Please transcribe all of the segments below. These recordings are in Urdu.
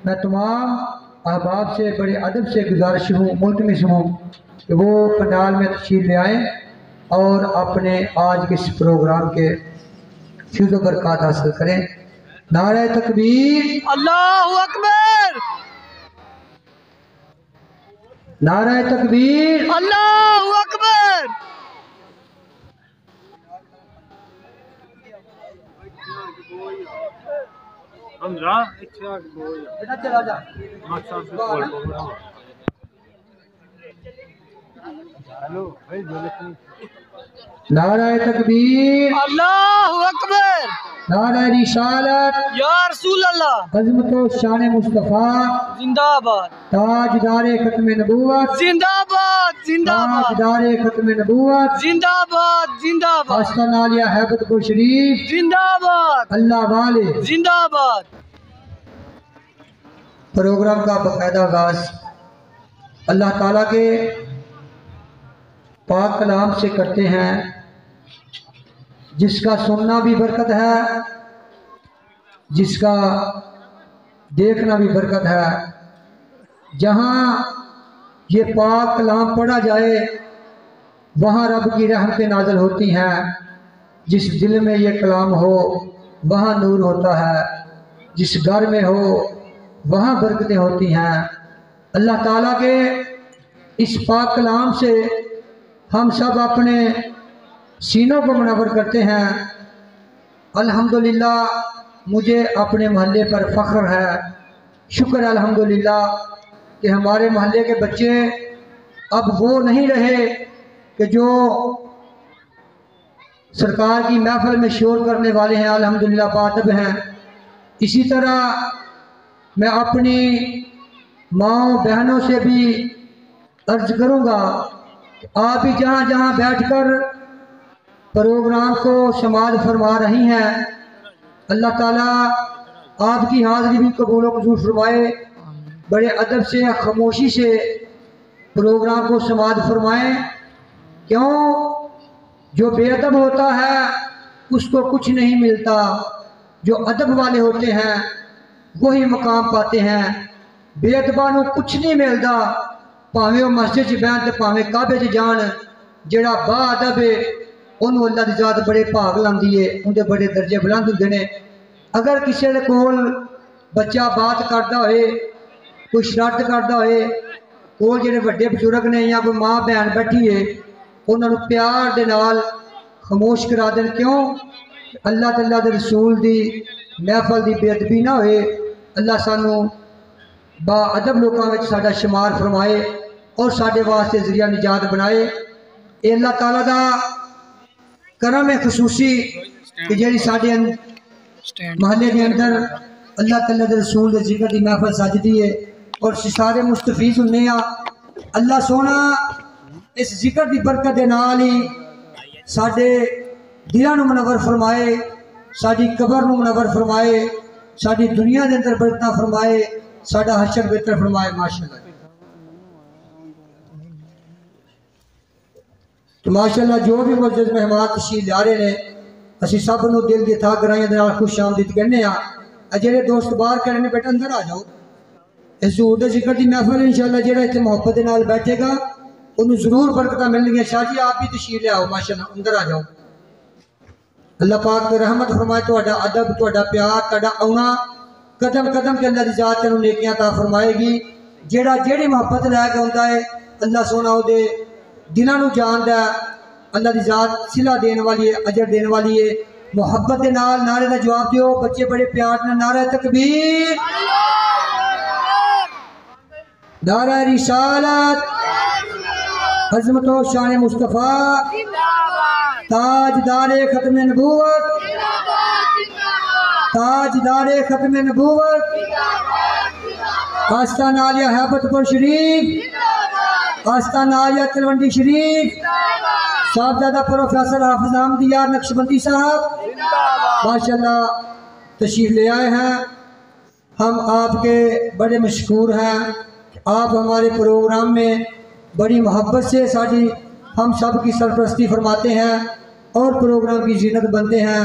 میں تمام احباب سے بڑے ادب سے گزارش ہوں، ملتمس ہوں کہ وہ پنڈال میں تشریف لے آئیں اور اپنے آج کے اس پروگرام کے فیض و برکات حاصل کریں۔ نعرہ تکبیر، اللہ اکبر، نعرہ تکبیر، اللہ اکبر۔ نعرہ تکبیر، اللہ اکبر، نعرہ رسالت، یا رسول اللہ، عظمت و شان مصطفیٰ، زندہ باد، تاجدار ختم نبوت، زندہ باد، زندہ باد، تاجدار ختم نبوت، زندہ باد، زندہ باد، آستان عالیہ حیبت کو شریف، زندہ باد، اللہ والے۔ زندہ باد۔ پروگرام کا باقاعدہ آغاز اللہ تعالیٰ کے پاک کلام سے کرتے ہیں، جس کا سننا بھی برکت ہے، جس کا دیکھنا بھی برکت ہے۔ جہاں یہ پاک کلام پڑھا جائے وہاں رب کی رحمتیں نازل ہوتی ہیں، جس دل میں یہ کلام ہو وہاں نور ہوتا ہے، جس گھر میں ہو وہاں برکتیں ہوتی ہیں۔ اللہ تعالیٰ کے اس پاک کلام سے ہم سب اپنے سینوں کو منور کرتے ہیں۔ الحمدللہ مجھے اپنے محلے پر فخر ہے، شکر ہے الحمدللہ کہ ہمارے محلے کے بچے اب وہ نہیں رہے کہ جو سرکار کی محفل میں شور کرنے والے ہیں، الحمدللہ باادب ہیں۔ اسی طرح میں اپنی ماؤں بہنوں سے بھی عرض کروں گا کہ آپ بھی جہاں جہاں بیٹھ کر پروگرام کو سماعت فرما رہی ہیں، اللہ تعالیٰ آپ کی حاضری بھی قبول و منظور فرمائے۔ بڑے ادب سے خاموشی سے پروگرام کو سماعت فرمائیں، کیوں جو بے ادب ہوتا ہے اس کو کچھ نہیں ملتا، جو ادب والے ہوتے ہیں وہی مقام پاتے ہیں۔ بے ادبانوں کچھ نہیں ملتا، پاویں وہ مسجد چ بہن تے پاویں کعبے چ جان، جڑا با ادب ہے انہوں اللہ دی ذات بڑے بھاگ لاندی ہے، اندے بڑے درجے بلند ہوندے نے۔ اگر کسی دے کول بچہ بات کردا ہوئے، کوئی شرارت کردا ہوئے، کول جڑے بڑے بزرگ نے یا کوئی ماں بہن بیٹھی ہے، انہوں نے پیار دے نال خاموش کرا دین، کیوں اللہ تے اللہ دے رسول دی محفل دی بے ادبی نہ ہوئے۔ اللہ سانو با ادب لوکاں وچ ساڈا شمار فرمائے اور ساڈے واسطے ذریعہ نجات بنائے۔ اے اللہ تعالیٰ دا کرم ہے خصوصی کہ جیڑی ساڈے محلے دے اندر اللہ تعالیٰ دے رسول دے ذکر دی محفل سجدی ہے اور سارے مستفیض ہونے ہاں۔ اللہ سونا اس ذکر دی برکت دے نال ہی ساڈے دلاں نوں منور فرمائے، ساڈی قبر نوں منور فرمائے، ساڈی دنیا دے اندر برکتاں فرمائے، ساڈا حشر بہتر فرمائے، ماشاءاللہ۔ تو ماشاءاللہ جو بھی معزز مہمان تشریف لے رہے ہیں، اسی سب نو دل دی تھا گرائیاں دے نال خوش آمدید کہنے ہاں۔ جڑے دوست باہر کرنے بیٹھے اندر آ جاؤ، اس حضور دے ذکر دی محفل انشاءاللہ جڑا اتنے محبت دے نال بیٹھے گا انہوں ضرور برکتاں ملیں گی۔ شاہ جی آپ بھی تشریف لے آؤ، ماشاءاللہ اندر آ جاؤ۔ اللہ پاک تو رحمت فرمائے، تہاڈا ادب، تہاڈا پیار، تہاڈا آنا قدم قدم کے اللہ دی ذات تینوں نیکیاں عطا فرمائے گی۔ جیڑا جیڑی محبت لے کے ہوندا ہے اللہ سونا او دے دلاں نوں جاندا ہے۔ اللہ دی ذات صلہ دین والی ہے، اجر دین والی ہے۔ محبت دے نال نعرے دا جواب دیو، بچے بڑے پیار نال نعرہ تکبیر، نعرہ رسالت، عظمت و شان مصطفیٰ، تاجدار ختم نبوت، تاجدار ختم نبوت، آستان عالیہ حیبت پور شریف، آستان عالیہ تلونڈی شریف، صاحبزادہ پروفیسر حافظ احمد یار نقشبندی صاحب ماشاءاللہ تشریف لے آئے ہیں۔ ہم آپ کے بڑے مشکور ہیں، آپ ہمارے پروگرام میں بڑی محبت سے ہم سب کی سرپرستی فرماتے ہیں اور پروگرام کی زینت بنتے ہیں۔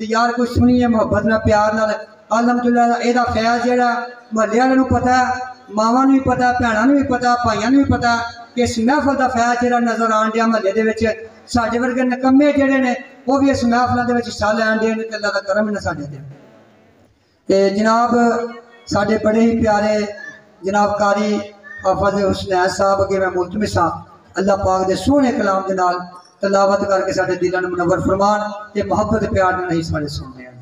تے یار کوئی سنیے محبت نال پیار نال الحمدللہ اے دا فیض جڑا محلے والے نوں پتہ ہے ماواں نوں بھی پتہ ہے بھیناں نوں بھی پتہ ہے بھائیاں نوں بھی پتہ ہے کہ اس محفل دا فیض جڑا نظر آن ڈیا محلے دے وچ ساڈے ورگے نکمے جڑے نے وہ بھی اس محفلاں دے وچ حصہ لین دے نے تے اللہ دا کرم ہے ساڈے تے تے جناب ساڈے بڑے ہی پیارے جناب قاری حافظ حسنین صاحب اگے میں ملتمس ہاں اللہ پاک دے سونے کلام دے نال تلاوت کر کے ساڈے دلاں نوں منور فرمان تے محبت پیار نال نہیں ساڈے سننے ہیں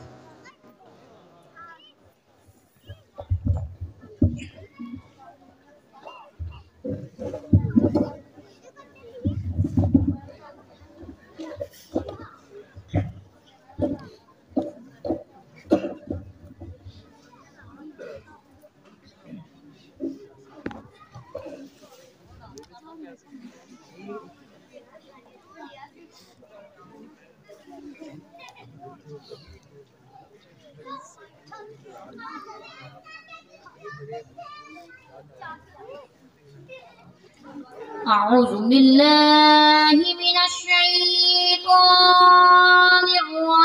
أعوذ بالله من الشيطان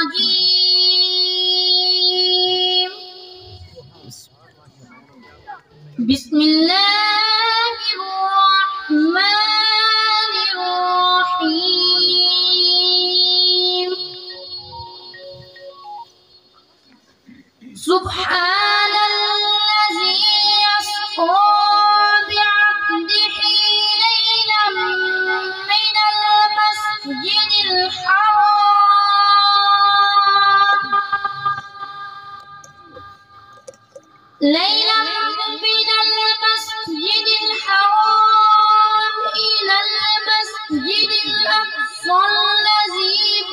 الرجيم بسم الله الرحمن الرحيم سبحان الذي يسرى بعبده ليلا من المسجد الحرام إلى المسجد الأقصى الذي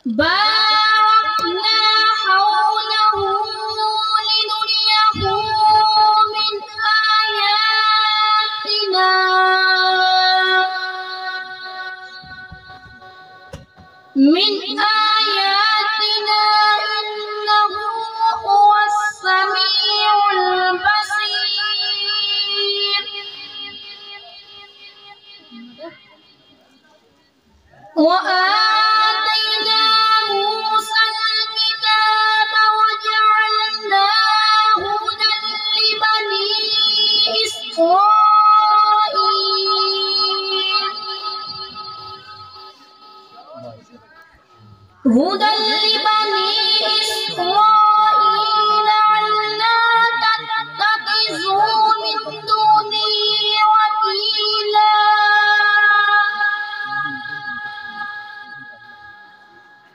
باركنا حوله لنريه من آياتنا إنه هو السميع البصير وآتينا موسى الكتاب وجعلناه هدى لبني إسرائيل ألا تتخذوا من دوني وكيلا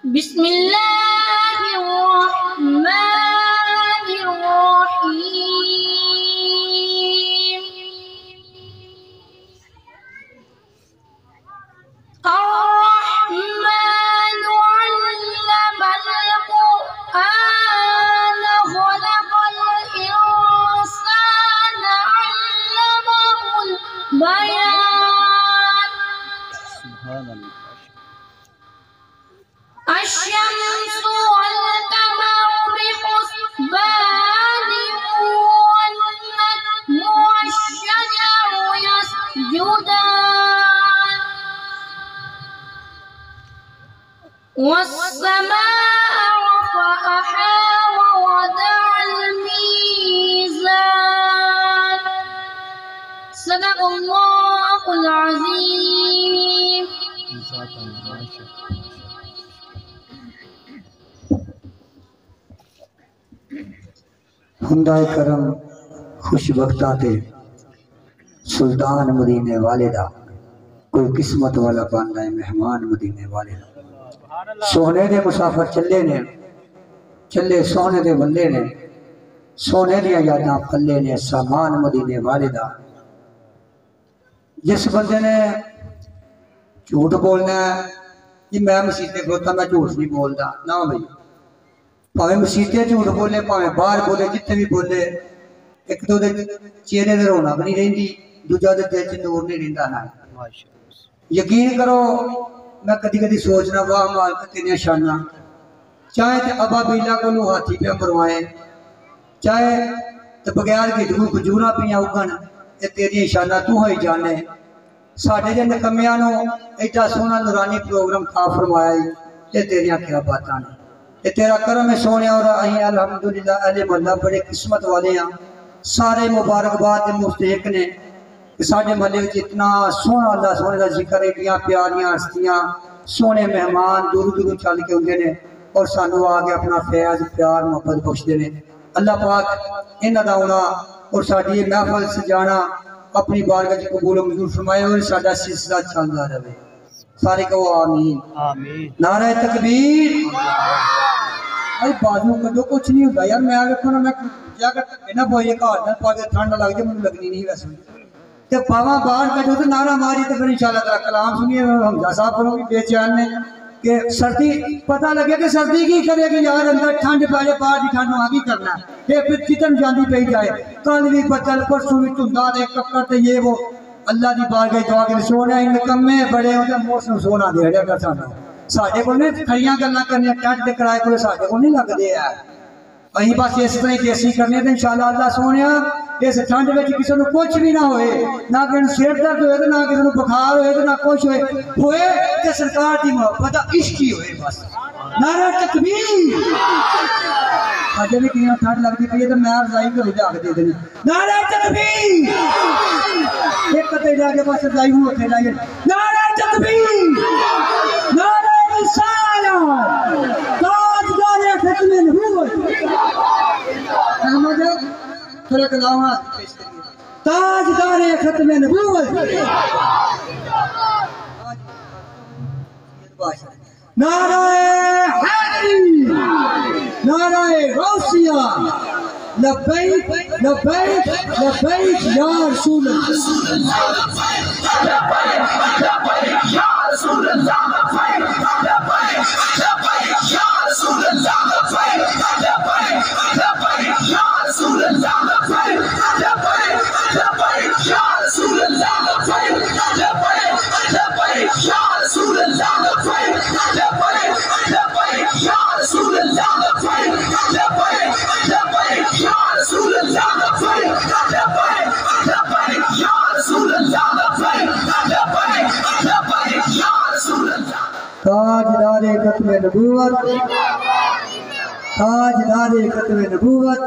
بسم الله الرحمن الرحيم الرحمن علم القرآن خلق الإنسان علمه البيان سبحان الله الشمس والقمر بحسبان والنجم والشجر يسجدان والسماء رفعها ووضع الميزان صدق الله العظيم جزاك الله خير ہندائے کرم خوش بختہ تے سلطان مدینے والے دا کوئی قسمت والا بننا ہے مہمان مدینے والے دا سونے دے مسافر چلے نے چلے سونے دے ولے نے سونے دیا یاداں پلے نے سامان مدینے والے دا جس بندے نے جھوٹ بولنا ہے کہ میں مسیطے کھوتا میں جھوٹ نہیں بولتا نہ بھائی پاویں مسیطے جھوٹ بولے پاویں باہر بولے جتنے بھی بولے ایک دو دے چہرے دے رونق نہیں رہندی دوجا دے دل چ نور نہیں رہندا ہے یقین کرو میں کدی کدی سوچنا واہ مالک تیریاں شاناں چاہے تے ابا بیلا کو ہاتھی پہ مروائے چاہے تے بغیر کی دھو کھجوراں پیاں اگن یہ تیری شانہ تو ہوئی جانے ساڑھے جن کمیانوں ایڈا سونا نورانی پروگرام تھا فرمایا یہ تیریاں کیا باتاں یہ تیرا کرم ہے سونے اور آئیں الحمدللہ اہل محلہ بڑے قسمت والے ہیں سارے مبارکباد مستحق نے کہ ساڑھے محلے اتنا سونا اللہ سونے کا ذکر ایڈیاں پیاریاں ہستیاں سونے مہمان دور دور چل کے ہوندے نے اور سانو آگے اپنا فیض پیار محبت بخش دے نے اللہ پاک انہاں دا ہونا اور ساڑھی محفل سجانا اپنی بارگاہ کی قبول و منظور فرمائے اور ساڑھا سلسلہ چلتا رہے سارے کہو آمین آمین نعرہ تکبیر ارے بازو کدو کچھ نہیں ہوتا یار میں آگے کھونا میں جا کر نہ بوئے کار نہ پاگے ٹھنڈا لگ جائے مجھے لگنی نہیں ویسے تے پاواں باہر کجو تے نعرہ ماری تے پھر انشاءاللہ تعالی کلام سنیے حمزہ صاحب کرو گی بے چین نے کہ سردی پتہ لگے کہ سردی کی کرے گی یار اندر ٹھنڈ پہ جائے باہر کی ٹھنڈ آگی کرنا ہے پھر کتن جاندی پہ جائے کل بھی بچل پرسوں بھی تندہ دے ککر تے یہ وہ اللہ دی بارگاہ دعا کے سونے ان کمے بڑے ہوتے موسم سونا دے رہے کر سانا ساڑھے کو نہیں کھڑیاں کرنا کرنی ٹنٹ دے کرائے کو ساڑھے کو نہیں لگ دے ہے وہیں بس اس طرح کیسی کرنی ہے انشاءاللہ اللہ سونے اس ٹھنڈ میں کسی نے کچھ بھی نہ ہوئے نہ کسی سر درد ہوئے تو نہ کسی نے بخار ہوئے تو نہ کچھ ہوئے کہ سرکار کی محبت عشق ہی ہوئے بس نعرہ تکبیر آج بھی کہیں ٹھنڈ لگتی پئی ہے تو میں رضائی کو جا کے دے دینی نعرہ تکبیر ایک کتے جا کے بس رضائی ہوں اٹھے جائیے نعرہ تکبیر نعرہ رسالہ تاجدار ختم نبوت احمد تھوڑا کلام پیش کریے تاجدار ختم نبوت نعرہ حیدری نعرہ غوثیہ لبیک لبیک لبیک یا رسول اللہ لبیک لبیک یا رسول اللہ لبیک لبیک یا رسول اللہ لبیک لبیک یا رسول اللہ لبیک لبیک یا رسول اللہ لبیک لبیک یا رسول اللہ لبیک لبیک یا رسول اللہ لبیک لبیک یا رسول اللہ لبیک لبیک یا رسول اللہ لبیک لبیک یا رسول اللہ تاجدار ختم نبوت تاجدار ختم نبوت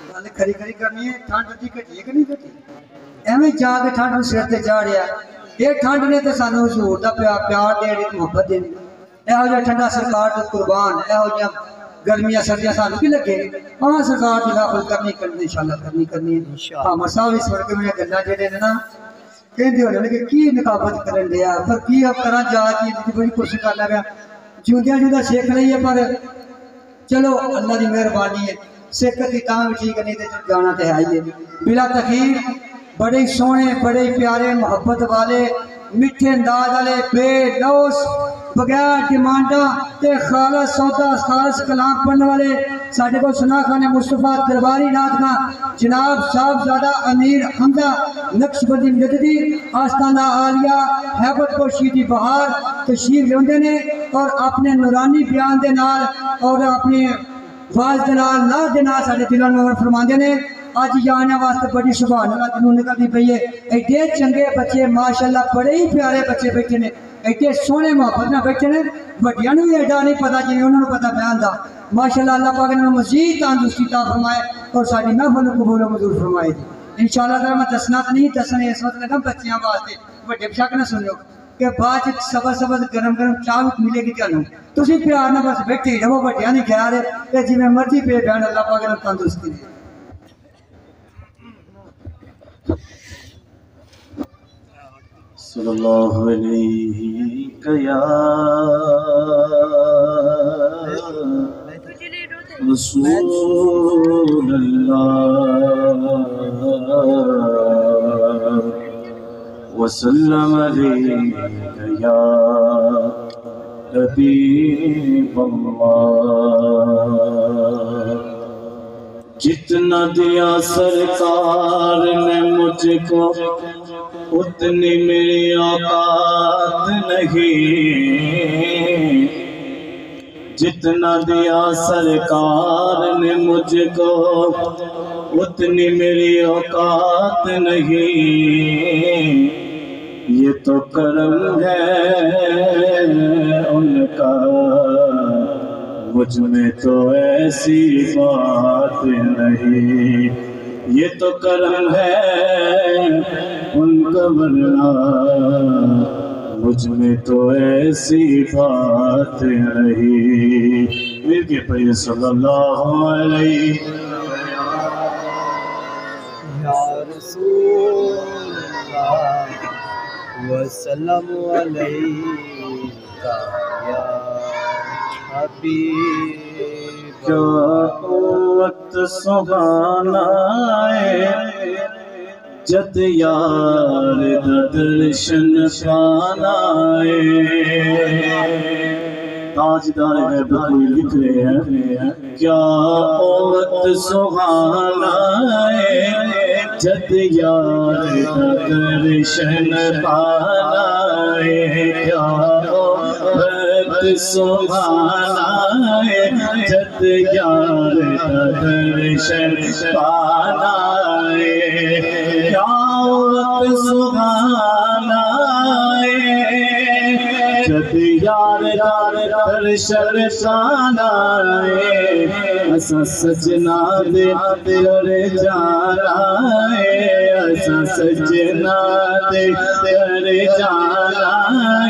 گل کھری کھری کرنی ہے ٹھنڈ دی گھٹی کہ نہیں گھٹی ایویں جا کے ٹھنڈ سر تے چاڑیا یہ ٹھنڈ نے تے سانو حضور دا پیار دینے محبت دینی یہو جہاں ٹھنڈا سرکار تو قربان یہو جہاں گرمیاں سردیاں سانو کی لگے ہاں سرکار کی داخل کرنی انشاءاللہ کرنی ہے ہاں مساوی اس ورگے میں گلاں جڑے نے نا کہندے ہونے نے کہ کی نقابت کرن دیا پر کی اب کراں جا کے بڑی کوشش کر لگا جوندیاں جوندیاں سیکھ رہی ہے پر چلو اللہ دی مہربانی ہے سیکھ کی تاں بھی ٹھیک نہیں تے جانا تے ہے ہی بلا تخیر بڑے سونے بڑے پیارے محبت والے میٹھے انداز والے بے لوس بغیر ڈیمانڈا تے خالص سودا خالص کلام پڑھنے والے ساڈے کو سنا خان مصطفیٰ درباری ناتھ خان جناب صاحب زادہ امیر حمزہ نقشبندی مجددی آستانہ عالیہ ہیبت پوشی دی بہار تشریف لیندے نے اور اپنے نورانی بیان دے نال اور اپنے واز دے نال لا دے نال ساڈے دلاں نور فرماندے نے آج جانے واسطے بڑی سبحان اللہ دنوں نکلتی پئی ہے ایڈے چنگے بچے ماشاءاللہ بڑے ہی پیارے بچے بیٹھے نے ایڈے سونے محبت نہ بیٹھے نے وڈیاں نوں ایڈا نہیں پتا جی انہوں نے پتا بیان دا ماشاءاللہ اللہ پاک نے مزید تندرستی عطا فرمائے اور ساری محفل قبول و منظور فرمائے انشاءاللہ تعالی میں دسنا نہیں دسنے اس وقت لگا بچیاں واسطے بڑے شک نہ سنو کہ بعد سبز گرم گرم چاہ ملے گی تانوں تسی پیار نہ بس بیٹھے رہو وڈیاں نہیں خیال ہے کہ جی میں مرضی پہ بیان اللہ پاک نے تندرستی دے صلی اللہ علیہ یا رسول اللہ وسلم علیہ یا حبیب اللہ جتنا دیا سرکار نے مجھ کو اتنی میری اوقات نہیں جتنا دیا سرکار نے مجھ کو اتنی میری اوقات نہیں، یہ تو کرم ہے ان کا، مجھ میں تو ایسی بات نہیں، یہ تو کرم ہے ان کا، ورنہ مجھ میں تو ایسی بات نہیں۔ مل کے پڑھیے صلی اللہ علیہ یا رسول اللہ وسلم علیکہ یا حبیب کیا وقت سبحانہ ہے جد یار دا درشن پانا ہے۔ تاجدار ہے بھائی لکھ رہے ہیں کیا وقت سبحانہ ہے جد یار دا درشن پانا ہے، کیا وقت سبحانہ ہے جد یار دا درشن پانا ہے، کیا وقت سبحانہ ہے جد یار دا درشن پانا ہے، اسا سجنا دے در جانا ہے، اسا سجنا دے در جانا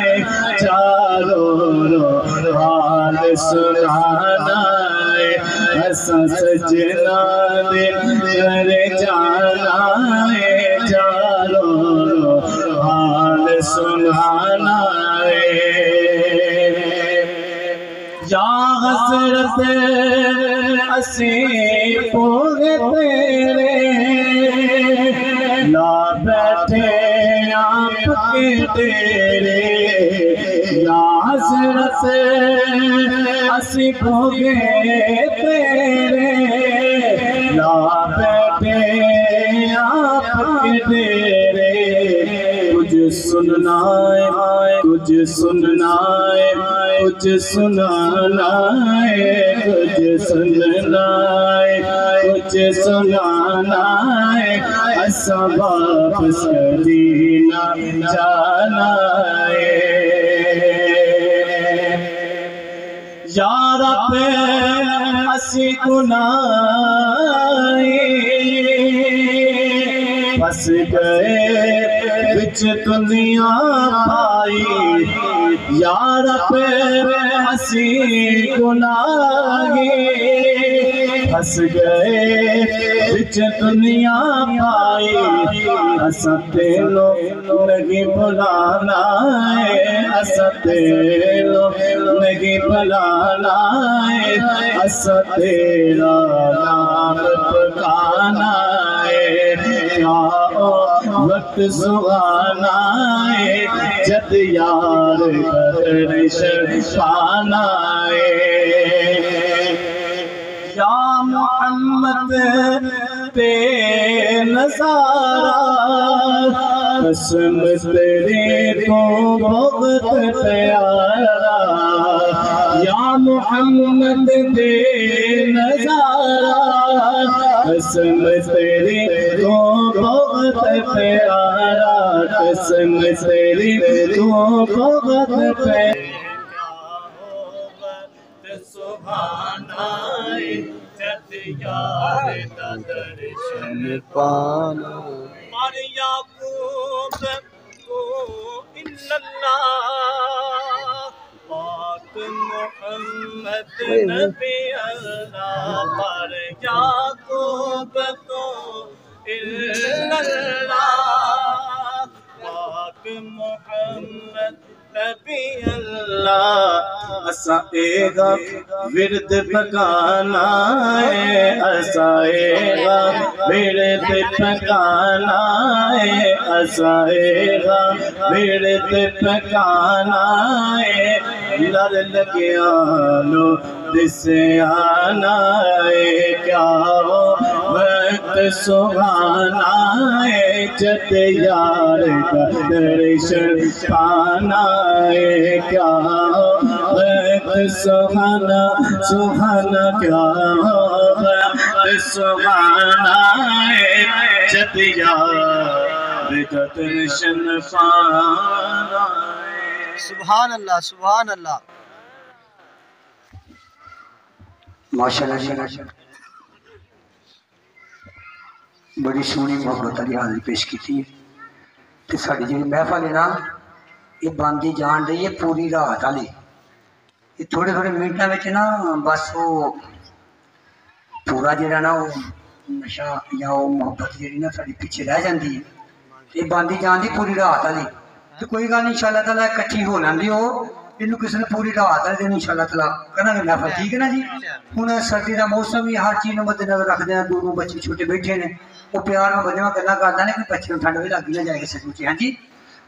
ہے، چاروں رو حال سنانا ہے، اسا سجنا دے در جانا ہے، چاروں رو حال سنانا ہے۔ یا حضرت اسی پوگے تیرے لا بیٹھے آپ کے ڈیرے، یا حضرت اسی پوگے تیرے لا بیٹھے آپ کے ڈیرے، کچھ سننا ہے کچھ سننا ہے کچھ سنانا ہے، کچھ سننا ہے کچھ سنانا ہے، ایسا واپس کبھی نہ جانا ہے۔ یا رب اسی گناہ پھنس گئے بچ دنیا پائی، یا رب اسی گناہی پھنس گئے بچ دنیا پائی، اسا تینو نہیں بلانا ہے، اسا تینو نہیں بلانا ہے، اسا تیرا نام پکانا ہے، کیا وقت سبحانہ ہے جد یار درشن پانا ہے۔ یا محمد بے نظارہ قسم تیری تو بہت پیارا، یا محمد بے نظارہ قسم تیری تو بہت پیارا، قسم تیری تو بہت پیارا، سبحانہ جد یار دا درشن پانا اور یعقوب کو اللہ پاک محمد نبی اللہ، پر یعقوب کو اللہ پاک محمد نبی اللہ، اسا ایگا ورد پکانا ہے، اسا ایگا ورد پکانا ہے، اسا ایگا ورد پکانا ہے، لر لگیانو دسے آنا ہے، کیا وقت سبحانہ ہے جد یار کا درشن پانا ہے، کیا وقت سبحانہ سبحانہ، کیا سبحانہ جد یار گلشن پانا سبحان اللہ سبحان اللہ ماشاءاللہ بڑی سونی محبت علی حاضری پیش کی تھی کہ ساڑی جی محفل ہے نا یہ باندھی جان رہی ہے پوری رات والی یہ تھوڑے تھوڑے منٹوں میں نا بس وہ پورا جڑا نا وہ نشہ یا وہ محبت جی نا ساری پیچھے رہ جاتی ہے یہ باندھی جان دی پوری رات والی تو کوئی گل نہیں ان شاء اللہ تعالیٰ کٹھی ہو لینی ہو یہ کسی نے پوری رات والے دن ان شاء اللہ تعالیٰ کرنا گے محفل ٹھیک ہے نا جی ہوں سردی کا موسم بھی ہر چیز مد نظر رکھتے ہیں دو بچے چھوٹے بیٹھے نے وہ پیار میں بندے میں گلا کرتا ہے کہ بچے ٹھنڈ بھی لگ نہ جائے گا سچ ہاں جی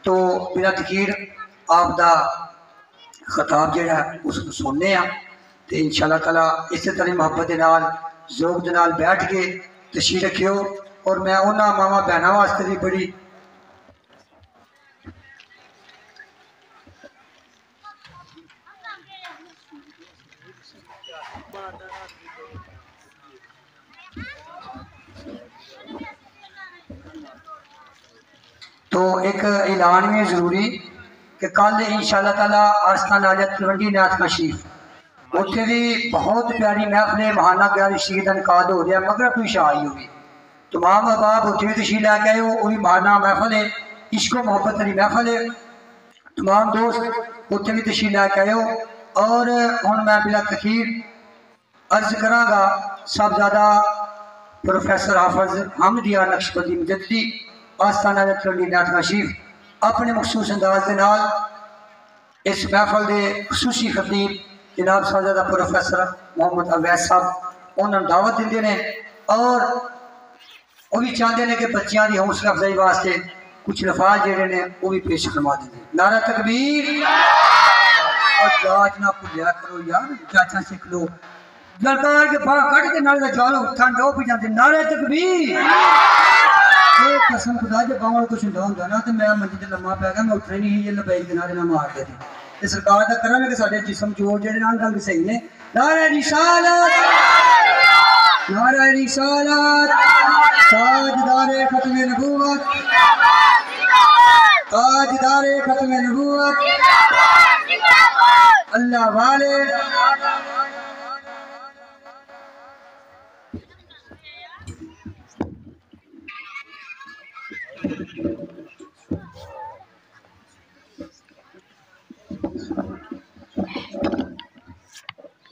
تو بلا تخیر آپ دا خطاب جہا ہے اس کو سننے ہیں تو ان شاء اللہ تعالیٰ اسی طرح محبت کے نال ذوق کے نال بیٹھ کے تشریف رکھیو اور میں انہاں ماما بہنوں واسطے بھی بڑی تو ایک اعلان میں ضروری کہ کل انشاءاللہ تعالیٰ آستان حاجت تلوندی نعت کا شریف اتنے بھی بہت پیاری محفل مہانہ پیاری شہید انعقاد ہو رہا ہے مگر کوئی شاہ آئی ہوگی تمام احباب اتنے بھی تشریف لے کے آئے ہو وہی مہانہ محفل ہے عشق و محبت والی محفل ہے تمام دوست اتنے بھی تشریف لے کے آئے ہو اور ہوں میں بلا تخیر عرض کراں گا صاحبزادہ پروفیسر حافظ حامد یار نقشبندی مجددی آستان حاجت تلوندی نعت کا شریف اپنے مخصوص انداز کے نال اس محفل دے خصوصی خطیب جناب صاحبزادہ پروفیسر محمد اویس صاحب انہوں نے دعوت دیندے نے اور وہ بھی چاہتے ہیں کہ بچیاں دی حوصلہ افزائی واسطے کچھ لفاظ جڑے نے وہ بھی پیش فرما دیں نعرہ تکبیر اور جاج نہ بھولیا کرو یار چاچا سکھ لو لڑکار کے باہر کٹ کے نال جالو ٹھنڈ ہو بھی جاندے نعرہ تکبیر قسم خدا جب باہر کچھ نہ ہوندا نا تے میں منجی تے لمحہ پی گیا میں اٹھنے نہیں یہ لبیک دے نعرے نہ مار دے تے سرکار دا کرم ہے کہ ساڈے جسم جوڑ جڑے نال رنگ صحیح نے نعرہ رسالت نعرہ رسالت تاجدار ختم نبوت تاجدار ختم نبوت اللہ والے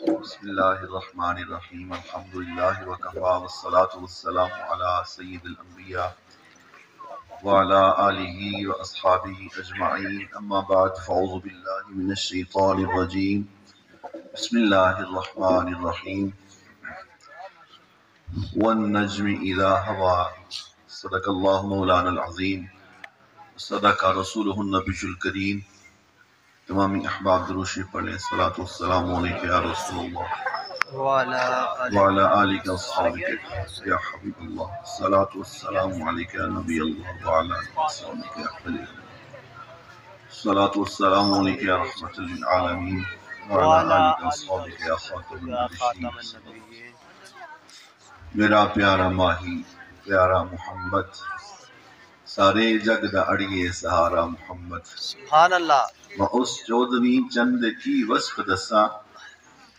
بسم اللہ الرحمن الرحیم الحمدللہ وکفا والصلاة والسلام علی سید الانبیاء وعلی آلہ واصحابہ اجمعین اما بعد فاعوذ باللہ من الشیطان الرجیم بسم اللہ الرحمن الرحیم والنجم اذا ہوا صدق اللہ مولانا العظیم صدق رسولہ النبی الکریم تمامی احباب دروشی پڑھیں صلاة والسلام علیکہ یا رسول اللہ وعلا آلکہ اصحابکہ یا حبیب اللہ صلاة والسلام علیکہ یا نبی اللہ وعلا آلکہ یا خلیل صلاة والسلام علیکہ یا رحمت للعالمین وعلا آلکہ اصحابکہ یا خاتم النبیین میرا پیارا ماہی پیارا محمد سارے جگ دا اڑیے سہارا محمد سبحان اللہ میں اس چودویں چند کی وصف دسا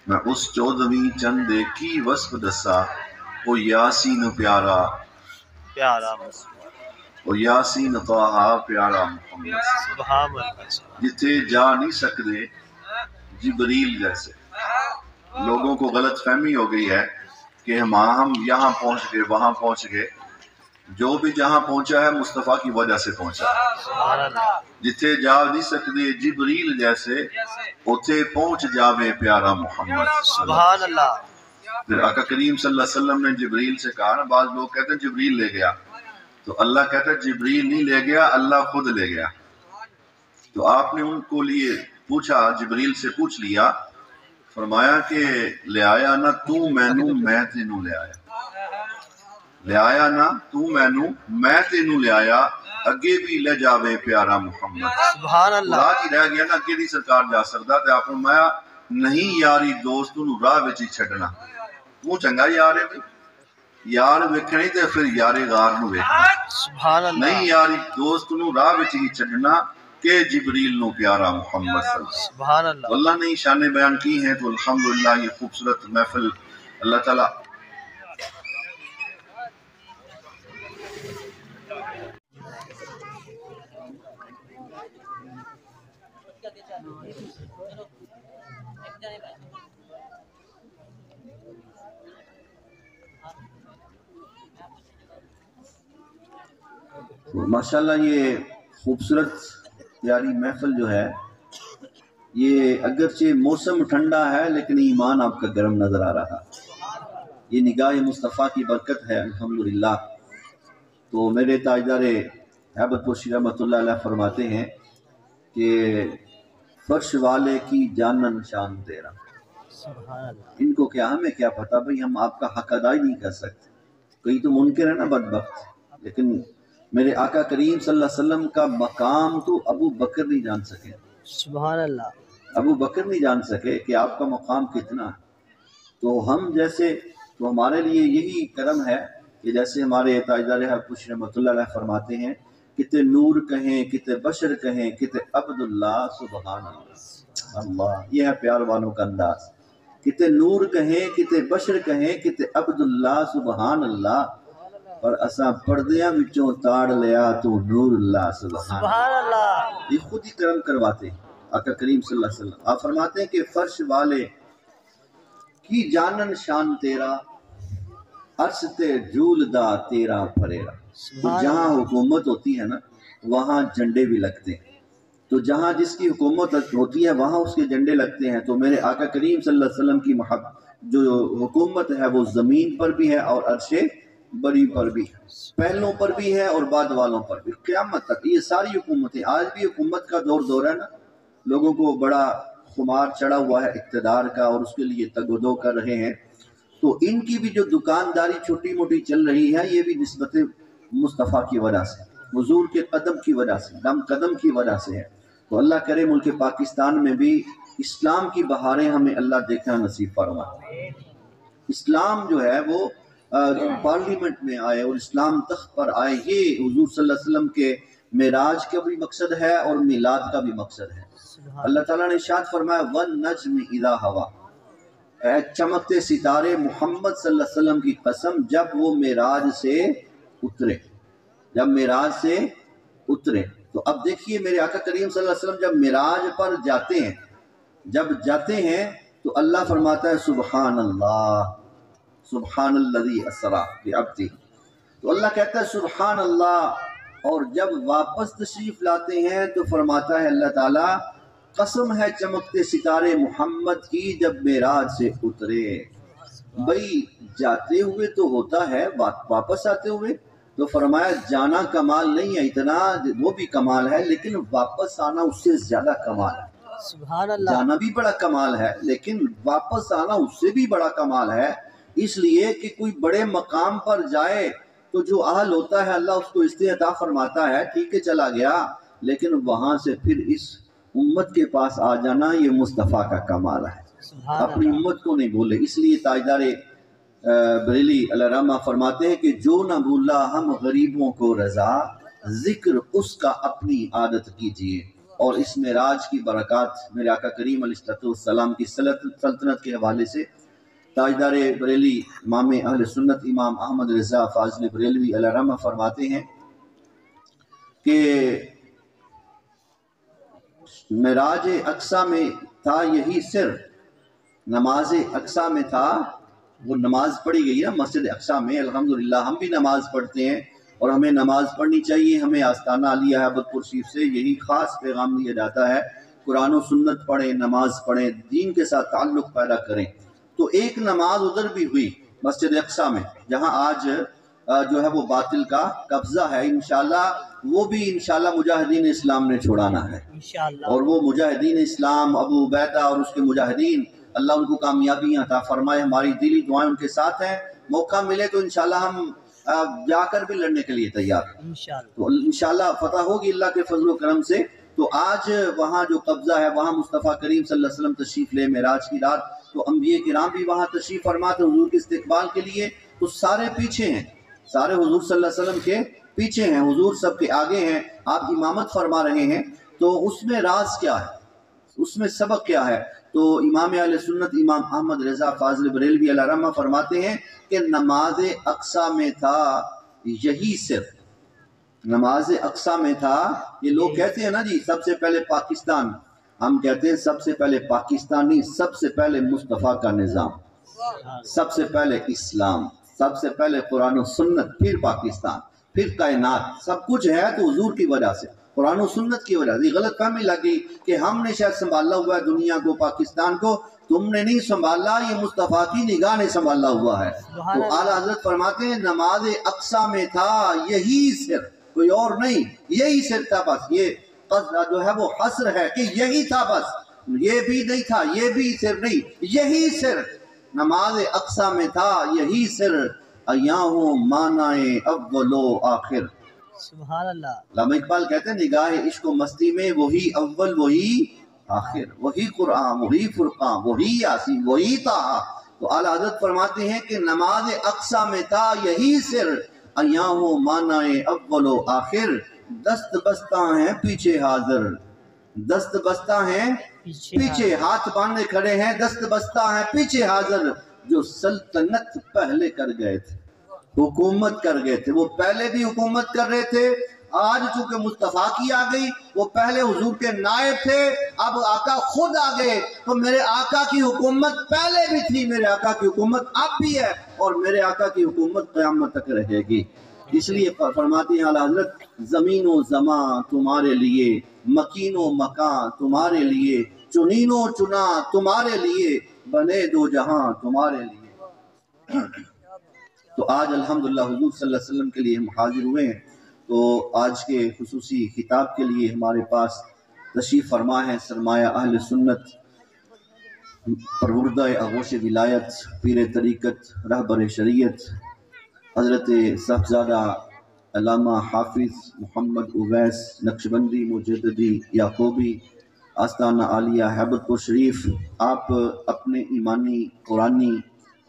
میں اس چودویں چند کی وصف دسا او یاسین پیارا پیارا او یاسین طاہا پیارا محمد سبحان اللہ جتھے جا نہیں سکتے جبریل جیسے لوگوں کو غلط فہمی ہو گئی ہے کہ ہم یہاں پہنچ گئے وہاں پہنچ گئے جو بھی جہاں پہنچا ہے مصطفیٰ کی وجہ سے پہنچا سبحان اللہ جتھے جا نہیں سکتے جبریل جیسے اتھے پہنچ جاوے پیارا محمد سبحان اللہ پھر آقا کریم صلی اللہ علیہ وسلم نے جبریل سے کہا نا بعض لوگ کہتے ہیں جبریل لے گیا تو اللہ کہتا ہے جبریل نہیں لے گیا اللہ خود لے گیا تو آپ نے ان کو لیے پوچھا جبریل سے پوچھ لیا فرمایا کہ لے آیا نا تو مینوں میں تینوں لے آیا لے آیا نا تو مینوں میں تینوں لے آیا اگے بھی لے جاوے پیارا محمد سبحان اللہ راہ ہی رہ گیا نا اگے نہیں سرکار جا سکتا تے آپ فرمایا نہیں یاری دوست نو راہ وچ ہی چھڈنا تو چنگا یار ہے بھائی یار ویکھنی تے پھر یارے غار نو ویکھنا سبحان اللہ نہیں یاری دوست نو راہ وچ ہی چھڈنا کہ جبریل نو پیارا محمد صلی اللہ علیہ وسلم. سبحان اللہ تو اللہ نے شانیں بیان کی ہیں. تو الحمدللہ یہ خوبصورت محفل اللہ تعالیٰ ماشاءاللہ یہ خوبصورت پیاری محفل جو ہے یہ اگرچہ موسم ٹھنڈا ہے لیکن ایمان آپ کا گرم نظر آ رہا. یہ نگاہ مصطفیٰ کی برکت ہے الحمدللہ. تو میرے تاجدار ہیبت پوشی رحمۃ اللہ علیہ فرماتے ہیں کہ فرش والے کی جانن شان تیرا. سبحان اللہ ان کو کیا ہمیں کیا پتا بھئی ہم آپ کا حق ادا ہی نہیں کر سکتے. کئی تو منکر ہے نا بدبخت. لیکن میرے آقا کریم صلی اللہ علیہ وسلم کا مقام تو ابو بکر نہیں جان سکے. سبحان اللہ ابو بکر نہیں جان سکے کہ آپ کا مقام کتنا ہے. تو ہم جیسے تو ہمارے لیے یہی کرم ہے کہ جیسے ہمارے تاجدار حق پوش رحمۃ اللہ علیہ فرماتے ہیں کتے نور کہیں کتے بشر کہیں کتے عبداللہ سبحان اللہ. اللہ یہ ہے پیار والوں کا انداز. کتے نور کہیں کتے بشر کہیں کتے عبداللہ سبحان اللہ. پر اساں پردیاں وچوں تاڑ لیا تو نور اللہ سبحان سبحان اللہ یہ خود ہی کرم کرواتے ہیں آقا کریم صلی اللہ علیہ وسلم. آپ فرماتے ہیں کہ فرش والے کی جانن شان تیرا عرش تے جھولدا تیرا پھریرا. تو جہاں حکومت ہوتی ہے نا وہاں جھنڈے بھی لگتے ہیں. تو جہاں جس کی حکومت ہوتی ہے وہاں اس کے جھنڈے لگتے ہیں. تو میرے آقا کریم صلی اللہ علیہ وسلم کی محبت جو حکومت ہے وہ زمین پر بھی ہے اور عرش بری پر بھی ہے. پہلوں پر بھی ہے اور بعد والوں پر بھی قیامت تک. یہ ساری حکومتیں آج بھی حکومت کا دور ہے نا. لوگوں کو بڑا خمار چڑھا ہوا ہے اقتدار کا اور اس کے لیے تگ و دو کر رہے ہیں. تو ان کی بھی جو دکانداری چھوٹی موٹی چل رہی ہے یہ بھی نسبت مصطفیٰ کی وجہ سے حضور کے قدم کی وجہ سے دم قدم کی وجہ سے ہے. تو اللہ کرے ملک پاکستان میں بھی اسلام کی بہاریں ہمیں اللہ دیکھنا نصیب فرمائے. اسلام جو ہے وہ پارلیمنٹ میں آئے اور اسلام تخت پر آئے. یہ حضور صلی اللہ علیہ وسلم کے معراج کا بھی مقصد ہے اور میلاد کا بھی مقصد ہے. اللہ تعالیٰ نے ارشاد فرمایا وَالنَّجْمِ إِذَا هَوَىٰ. اے چمکتے ستارے محمد صلی اللہ علیہ وسلم کی قسم جب وہ معراج سے اترے. جب معراج سے اترے تو اب دیکھیے میرے آقا کریم صلی اللہ علیہ وسلم جب معراج پر جاتے ہیں تو اللہ فرماتا ہے سبحان اللہ سبحان الذی اسریٰ بعبدہ. تو اللہ کہتا ہے سبحان اللہ. اور جب واپس تشریف لاتے ہیں تو فرماتا ہے اللہ تعالیٰ قسم ہے چمکتے ستارے محمد کی جب معراج سے اترے. بھئی جاتے ہوئے تو ہوتا ہے واپس آتے ہوئے تو فرمایا جانا کمال نہیں ہے اتنا وہ بھی کمال ہے لیکن واپس آنا اس سے زیادہ کمال ہے. سبحان اللہ جانا بھی بڑا کمال ہے لیکن واپس آنا اس سے بھی بڑا کمال ہے. اس لیے کہ کوئی بڑے مقام پر جائے تو جو اہل ہوتا ہے اللہ اس کو استعطا فرماتا ہے ٹھیک ہے چلا گیا لیکن وہاں سے پھر اس امت کے پاس آ جانا یہ مصطفیٰ کا کمال ہے. سبحان اپنی اللہ امت کو نہیں بھولے. اس لیے تاجدار بریلی علیہ رحمہ فرماتے ہیں کہ جو نہ بھولا ہم غریبوں کو رضا ذکر اس کا اپنی عادت کیجیے. اور اس معراج کی برکات میرے آقا کریم علیہ السلام کی سلطنت کے حوالے سے تاجدار بریلی امام اہل سنت امام احمد رضا فاضل بریلوی علیہ رحمہ فرماتے ہیں کہ معراج اقصیٰ میں تھا یہی سر. نماز اقصیٰ میں تھا وہ نماز پڑھی گئی نا مسجد اقصیٰ میں. الحمدللہ ہم بھی نماز پڑھتے ہیں اور ہمیں نماز پڑھنی چاہیے. ہمیں آستانہ علیہ ہیبت پور شریف سے یہی خاص پیغام دیا جاتا ہے قرآن و سنت پڑھیں نماز پڑھیں دین کے ساتھ تعلق پیدا کریں. تو ایک نماز ادھر بھی ہوئی مسجد اقصیٰ میں جہاں آج جو ہے وہ باطل کا قبضہ ہے. انشاءاللہ وہ بھی انشاءاللہ مجاہدین اسلام نے چھوڑانا ہے انشاءاللہ. اور وہ مجاہدین اسلام ابو عبیدہ اور اس کے مجاہدین اللہ ان کو کامیابیاں عطا فرمائے. ہماری دلی دعائیں ان کے ساتھ ہیں. موقع ملے تو انشاءاللہ ہم جا کر بھی لڑنے کے لیے تیار ہیں. انشاءاللہ تو انشاءاللہ فتح ہوگی اللہ کے فضل و کرم سے. تو آج وہاں جو قبضہ ہے وہاں مصطفیٰ کریم صلی اللہ علیہ وسلم تشریف لے معراج کی رات. تو انبیاء کرام بھی وہاں تشریف فرما تھے حضور کے استقبال کے لیے تو سارے پیچھے ہیں، سارے حضور صلی اللہ علیہ وسلم کے پیچھے ہیں، حضور سب کے آگے ہیں، آپ امامت فرما رہے ہیں، تو اس میں راز کیا ہے، اس میں سبق کیا ہے؟ تو امام اہل سنت امام احمد رضا فاضل بریلوی علیہ رحمہ فرماتے ہیں کہ نماز اقصیٰ میں تھا یہی صرف، نماز اقصیٰ میں تھا. یہ لوگ کہتے ہیں نا جی سب سے پہلے پاکستان، ہم کہتے ہیں سب سے پہلے پاکستانی، سب سے پہلے مصطفیٰ کا نظام، سب سے پہلے اسلام، سب سے پہلے قرآن و سنت، پھر پاکستان، پھر کائنات. سب کچھ ہے تو حضور کی وجہ سے، قرآن و سنت کی وجہ سے. یہ غلط فہمی لگی کہ ہم نے شاید سنبھالا ہوا ہے دنیا کو، پاکستان کو، تم نے نہیں سنبھالا، یہ مصطفیٰ کی نگاہ نے سنبھالا ہوا ہے. تو اعلیٰ حضرت فرماتے ہیں نماز اقصیٰ میں تھا یہی صرف، کوئی اور نہیں، یہی صرف تھا بس. یہ جو ہے وہ حصر ہے کہ یہی تھا بس، یہ بھی نہیں تھا، یہ بھی صرف نہیں، یہی صرف نماز اقصیٰ میں تھا یہی صرف. ایاہوں معنی اول و آخر. سبحان اللہ. علامہ اقبال کہتے ہیں نگاہ عشق و مستی میں وہی اول وہی آخر، وہی قرآن وہی فرقان وہی یاسین وہی طٰہٰ. تو اعلیٰ حضرت فرماتے ہیں کہ نماز اقصیٰ میں تھا یہی صرف. ایاہوں معنی اول و آخر، دست بستہ ہیں پیچھے حاضر، دست بستہ ہیں پیچھے، ہاتھ باندھے کھڑے ہیں، دست بستہ ہیں پیچھے حاضر. جو سلطنت پہلے کر گئے تھے، حکومت کر گئے تھے، وہ پہلے بھی حکومت کر رہے تھے. آج چونکہ مصطفیٰ کی آ گئی، وہ پہلے حضور کے نائب تھے، اب آقا خود آ گئے. تو میرے آقا کی حکومت پہلے بھی تھی، میرے آقا کی حکومت اب بھی ہے، اور میرے آقا کی حکومت قیامت تک رہے گی. اس لیے فرماتے ہیں اعلیٰ حضرت زمین و زمان تمہارے لیے، مکین و مکان تمہارے لیے، چنین و چنا تمہارے لیے، بنے دو جہاں تمہارے لیے. تو آج الحمدللہ حضور صلی اللہ علیہ وسلم کے لیے ہم حاضر ہوئے ہیں. تو آج کے خصوصی خطاب کے لیے ہمارے پاس تشریف فرما ہے سرمایہ اہل سنت، پروردہ آغوش ولایت، پیر طریقت، رہبر شریعت، حضرت صاحبزادہ علامہ حافظ محمد اویس نقشبندی مجددی یعقوبی، آستانہ عالیہ ہیبت پور شریف. آپ اپنے ایمانی، قرآنی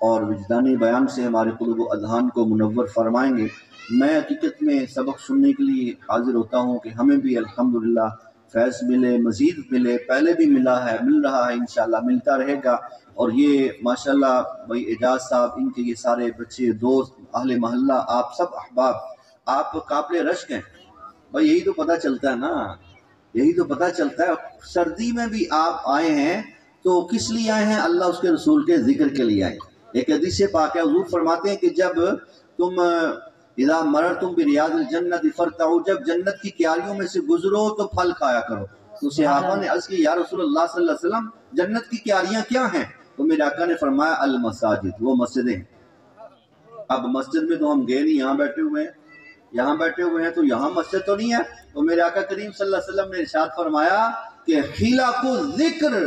اور وجدانی بیان سے ہمارے قلوب و اذہان کو منور فرمائیں گے. میں حقیقت میں سبق سننے کے لیے حاضر ہوتا ہوں کہ ہمیں بھی الحمدللہ فیض ملے، مزید ملے، پہلے بھی ملا ہے، مل رہا ہے، انشاءاللہ ملتا رہے گا. اور یہ ماشاءاللہ بھائی اعجاز صاحب، ان کے یہ سارے بچے، دوست، اہل محلہ، آپ سب احباب، آپ قابل رشک ہیں. بھائی یہی تو پتہ چلتا ہے نا، یہی تو پتہ چلتا ہے. سردی میں بھی آپ آئے ہیں تو کس لیے آئے ہیں؟ اللہ اس کے رسول کے ذکر کے لیے آئے. ایک حدیث پاک ہے، حضور فرماتے ہیں کہ جب تم اذا مررتم بریاض الجنت فرتعوا، جب جنت کی کیاریوں میں سے گزرو تو پھل کھایا کرو. تو صحابہ نے عرض کی یا رسول اللہ صلی اللہ علیہ وسلم جنت کی کیاریاں کیا ہیں؟ تو میرے آقا نے فرمایا المساجد، وہ مسجدیں. اب مسجد میں تو ہم گئے نہیں، یہاں بیٹھے ہوئے ہیں، یہاں بیٹھے ہوئے ہیں تو یہاں مسجد تو نہیں ہے. تو میرے آقا کریم صلی اللہ علیہ وسلم نے ارشاد فرمایا کہ خلاق ذکر،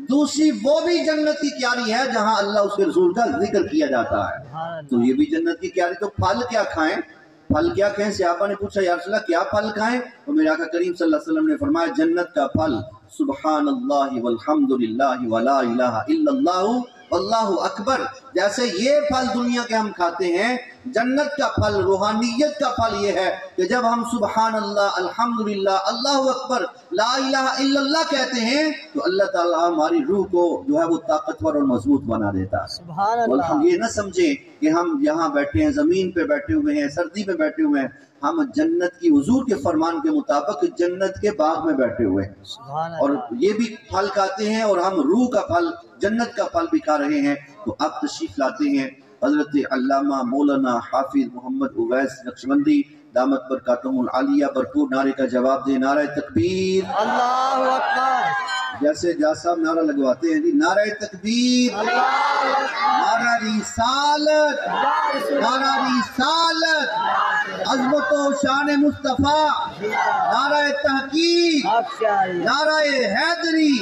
دوسری وہ بھی جنت کی کیاری ہے جہاں اللہ اس کے رسول کا ذکر کیا جاتا ہے. تو یہ بھی جنت کی کیاری. تو پھل کیا کھائیں؟ پھل کیا کھائیں؟ صحابہ نے پوچھا یا رسول اللہ کیا پھل کھائیں؟ تو میرے آقا کریم صلی اللہ علیہ وسلم نے فرمایا جنت کا پھل سبحان اللہ والحمد للہ ولا الہ الا اللہ واللہ اکبر. جیسے یہ پھل دنیا کے ہم کھاتے ہیں، جنت کا پھل، روحانیت کا پھل یہ ہے کہ جب ہم سبحان اللہ، الحمدللہ، اللہ اکبر، لا الہ الا اللہ کہتے ہیں تو اللہ تعالیٰ ہماری روح کو جو ہے وہ طاقتور اور مضبوط بنا دیتا ہے. سبحان اور اللہ. ہم یہ نہ سمجھیں کہ ہم یہاں بیٹھے ہیں، زمین پہ بیٹھے ہوئے ہیں، سردی میں بیٹھے ہوئے ہیں. ہم جنت کی، حضور کے فرمان کے مطابق جنت کے باغ میں بیٹھے ہوئے ہیں، سبحان اور اللہ. یہ بھی پھل کھاتے ہیں، اور ہم روح کا پھل، جنت کا پھل بھی کھا رہے ہیں. تو اب تشریف لاتے ہیں حضرت علامہ مولانا حافظ محمد اویس نقشبندی دامت برکاتہم العالیہ. بھرپور نعرے کا جواب دیں. نعرہ تکبیر. اللہ اکبر. جیسے جا صاحب نعرہ لگواتے ہیں جی، نعرہ تکبیر، نعرہ رسالت، نعرہ رسالت، عظمت و شان مصطفیٰ، نعرہ تحقیق، نعرہ حیدری،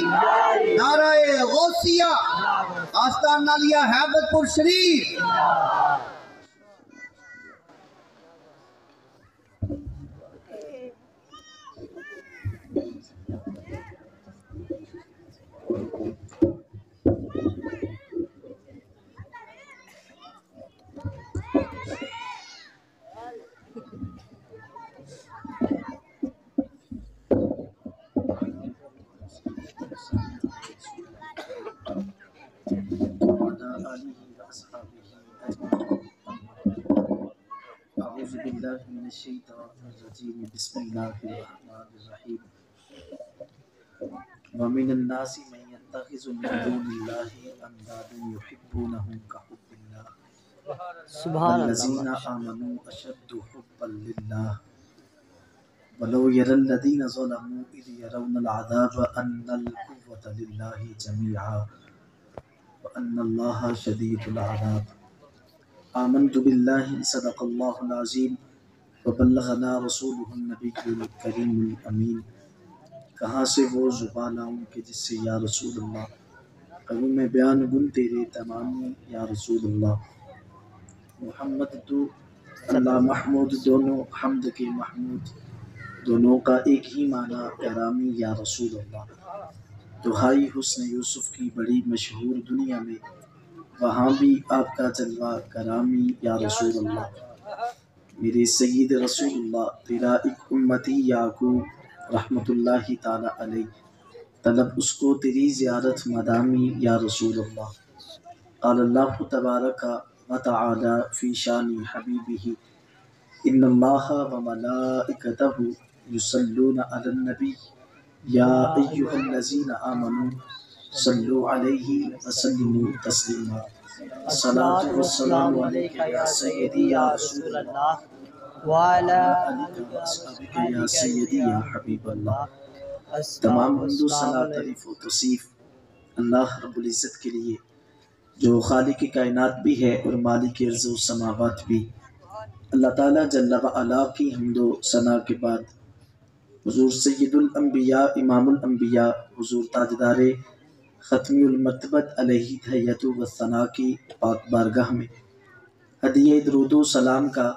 نعرہ غوثیہ، آستان عالیہ ہیبت پور شریف. آله وأصحابه أجمعين. أعوذ بالله من الشيطان الرجيم. بسم الله الرحمن الرحيم. ومن الناس من يتخذ من دون الله أندادا يحبونهم كحب الله سبحان والذين اللہ. آمنوا أشد حبا لله ولو يرى الذين ظلموا إذ يرون العذاب أن القوة لله جميعا وأن الله شديد العذاب. آمنت بالله صدق الله العظيم وبلغنا رسوله النبي الكريم الأمين. کہاں سے وہ زبان آؤں کہ جس سے یا رسول اللہ کروں میں بیان گن تیرے تمامی یا رسول اللہ. محمد تو اللہ محمود دونوں حمد کے محمود، دونوں کا ایک ہی معنی کرامی یا رسول اللہ. دہائی حسن یوسف کی بڑی مشہور دنیا میں، وہاں بھی آپ کا جلوہ کرامی یا رسول اللہ. میرے سید رسول اللہ تیرا ایک امتی یعقوب رحمۃ اللہ تعالی علیہ، طلب اس کو تیری زیارت مدامی یا رسول اللہ. قال اللہ تبارک و تعالی فی شان حبیبہ ان اللہ و ملائکتہ یصلون علی النبی یا ایہا الذین آمنوا صلوا علیہ وسلموا تسلیما. الصلاۃ والسلام علیک یا سیدی یا رسول اللہ وعلی یا سیدی یا حبیب اللہ. تمام حمد و ثنا تعریف و توصیف اللہ رب العزت کے لیے جو خالق کائنات بھی ہے اور مالک ارض و سماوات بھی. اللہ تعالیٰ جل و علا کی حمد و ثنا کے بعد حضور سید الانبیاء امام الانبیاء حضور تاجدار ختمی المرتبت علیہ تحیت و ثنا کی پاک بارگاہ میں ہدیہ درود و سلام کا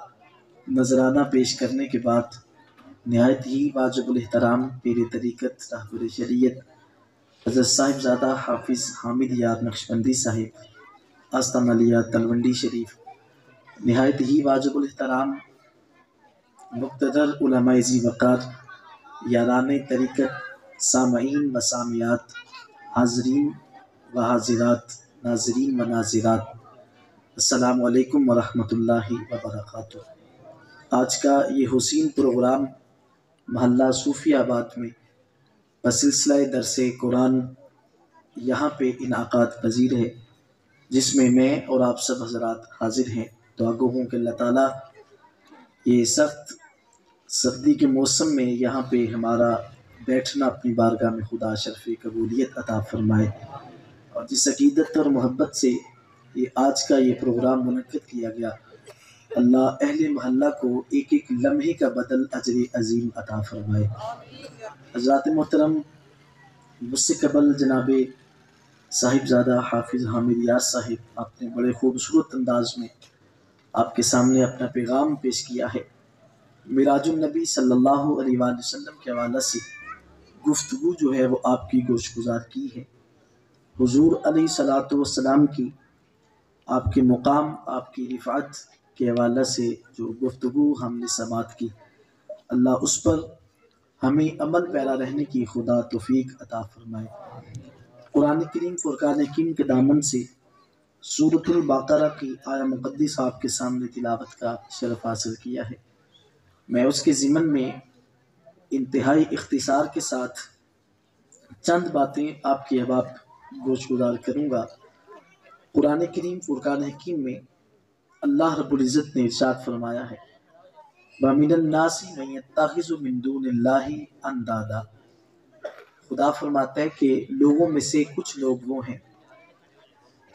نذرانہ پیش کرنے کے بعد نہایت ہی واجب الاحترام پیر طریقت رہبر شریعت حضرت صاحب زادہ حافظ حامد یار نقشبندی صاحب آستان علیہ تلونڈی شریف، نہایت ہی واجب الاحترام مقتدر علماء ذی وقار، یاران طریقت، سامعین و سامعات، حاضرین و حاضرات، ناظرین و ناظرات، السلام علیکم ورحمۃ اللہ وبرکاتہ. آج کا یہ حسین پروگرام محلہ صوفی آباد میں بسلسلہ درس قرآن یہاں پہ انعقاد پذیر ہے، جس میں اور آپ سب حضرات حاضر ہیں. دعا گو ہوں کہ اللہ تعالیٰ یہ سخت سردی کے موسم میں یہاں پہ ہمارا بیٹھنا اپنی بارگاہ میں خدا شرف قبولیت عطا فرمائے، اور جس عقیدت اور محبت سے یہ آج کا یہ پروگرام منعقد کیا گیا، اللہ اہل محلہ کو ایک ایک لمحے کا بدل اجر عظیم عطا فرمائے. حضرات محترم، مجھ سے قبل جناب صاحبزادہ حافظ حامد یار صاحب آپ نے بڑے خوبصورت انداز میں آپ کے سامنے اپنا پیغام پیش کیا ہے. معراج النبی صلی اللہ علیہ وآلہ وسلم کے حوالے سے گفتگو جو ہے وہ آپ کی گوش گزار کی ہے. حضور علیہ الصلوۃ والسلام کی، آپ کے مقام، آپ کی رفعت کے حوالے سے جو گفتگو ہم نے سماعت کی، اللہ اس پر ہمیں عمل پیرا رہنے کی خدا توفیق عطا فرمائے. قرآن کریم فرقان حکیم کے دامن سے سورۃ البقرہ کی آیہ مقدس آپ کے سامنے تلاوت کا شرف حاصل کیا ہے. میں اس کے ضمن میں انتہائی اختصار کے ساتھ چند باتیں آپ کے احباب گوش گزار کروں گا. قرآن کریم فرقان حکیم میں اللہ رب العزت نے ارشاد فرمایا ہے وَمِنَ النَّاسِ مَن يَتَّخِذُ مِن دُونِ اللَّهِ أَندَادًا. خدا فرماتا ہے کہ لوگوں میں سے کچھ لوگ وہ ہیں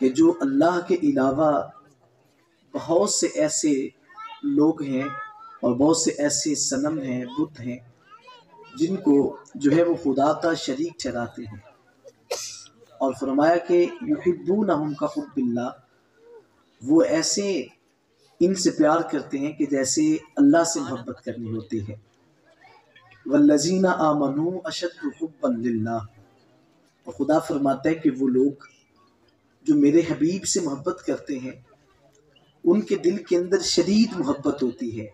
کہ جو اللہ کے علاوہ بہت سے ایسے لوگ ہیں اور بہت سے ایسے صنم ہیں، بت ہیں، جن کو جو ہے وہ خدا کا شریک ٹھہراتے ہیں. اور فرمایا کہ یحبونہم کحب اللہ، وہ ایسے ان سے پیار کرتے ہیں کہ جیسے اللہ سے محبت کرنی ہوتی ہے. والذین آمنوا اشد حبا للہ، اور خدا فرماتا ہے کہ وہ لوگ جو میرے حبیب سے محبت کرتے ہیں ان کے دل کے اندر شدید محبت ہوتی ہے.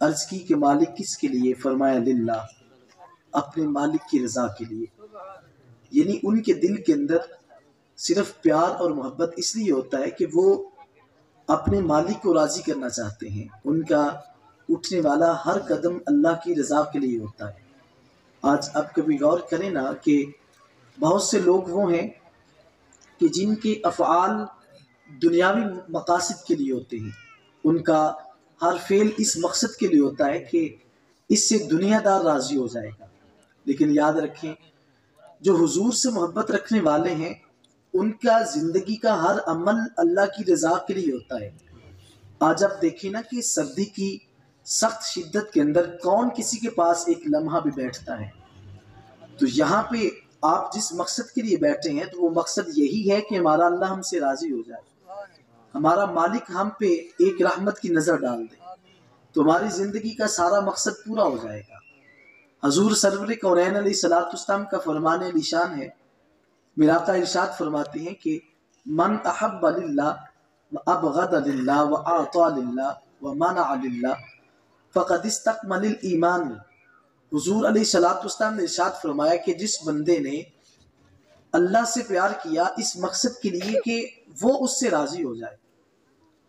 عرض کی کہ مالک کس کے لیے؟ فرمایا للہ، اپنے مالک کی رضا کے لیے. یعنی ان کے دل کے اندر صرف پیار اور محبت اس لیے ہوتا ہے کہ وہ اپنے مالک کو راضی کرنا چاہتے ہیں، ان کا اٹھنے والا ہر قدم اللہ کی رضا کے لیے ہوتا ہے۔ آج اب کبھی غور کریں نا کہ بہت سے لوگ وہ ہیں کہ جن کے افعال دنیاوی مقاصد کے لیے ہوتے ہیں، ان کا ہر فعل اس مقصد کے لیے ہوتا ہے کہ اس سے دنیا دار راضی ہو جائے گا، لیکن یاد رکھیں جو حضور سے محبت رکھنے والے ہیں ان کا زندگی کا ہر عمل اللہ کی رضا کے لیے ہوتا ہے۔ آج آپ دیکھیں نا کہ سردی کی سخت شدت کے اندر کون کسی کے پاس ایک لمحہ بھی بیٹھتا ہے؟ تو یہاں پہ آپ جس مقصد کے لیے بیٹھے ہیں تو وہ مقصد یہی ہے کہ ہمارا اللہ ہم سے راضی ہو جائے، ہمارا مالک ہم پہ ایک رحمت کی نظر ڈال دے، تو ہماری زندگی کا سارا مقصد پورا ہو جائے گا۔ حضور سرور کونین علیہ الصلوۃ والسلام کا فرمان علی شان ہے، میرا آقا ارشاد فرماتے ہیں کہ من احب للہ وابغض للہ واعطى للہ ومنع للہ فقد استکمل الایمان۔ حضور علیہ الصلوۃ والسلام نے ارشاد فرمایا کہ جس بندے نے اللہ سے پیار کیا اس مقصد کے لیے کہ وہ اس سے راضی ہو جائے۔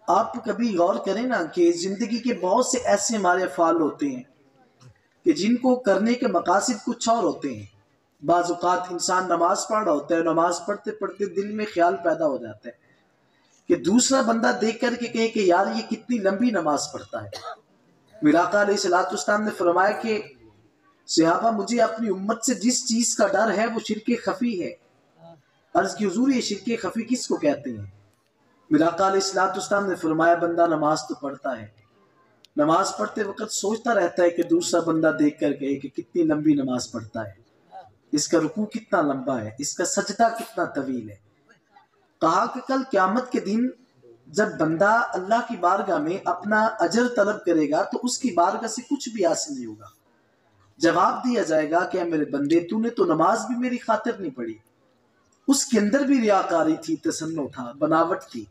آپ کبھی غور کریں نا کہ زندگی کے بہت سے ایسے ہمارے افعال ہوتے ہیں کہ جن کو کرنے کے مقاصد کچھ اور ہوتے ہیں۔ بعض اوقات انسان نماز پڑھ رہا ہوتا ہے، نماز پڑھتے پڑھتے دل میں خیال پیدا ہو جاتا ہے کہ دوسرا بندہ دیکھ کر کے کہے کہ یار یہ کتنی لمبی نماز پڑھتا ہے۔ میرا آقا علیہ الصلوۃ والسلام نے فرمایا کہ صحابہ مجھے اپنی امت سے جس چیز کا ڈر ہے وہ شرک خفی ہے۔ عرض کی حضور یہ شرک خفی کس کو کہتے ہیں؟ میرا آقا علیہ الصلوۃ والسلام نے فرمایا بندہ نماز تو پڑھتا ہے، نماز پڑھتے وقت سوچتا رہتا ہے کہ دوسرا بندہ دیکھ کر کہے کہ کتنی لمبی نماز پڑھتا ہے، اس کا رکوع کتنا لمبا ہے، اس کا سجدہ کتنا طویل ہے۔ کہا کہ کل قیامت کے دن جب بندہ اللہ کی بارگاہ میں اپنا اجر طلب کرے گا تو اس کی بارگاہ سے کچھ بھی حاصل نہیں ہوگا۔ جواب دیا جائے گا کہ اے میرے بندے تو نے تو نماز بھی میری خاطر نہیں پڑھی، اس کے اندر بھی ریاکاری تھی، تصنع تھا، بناوٹ تھی۔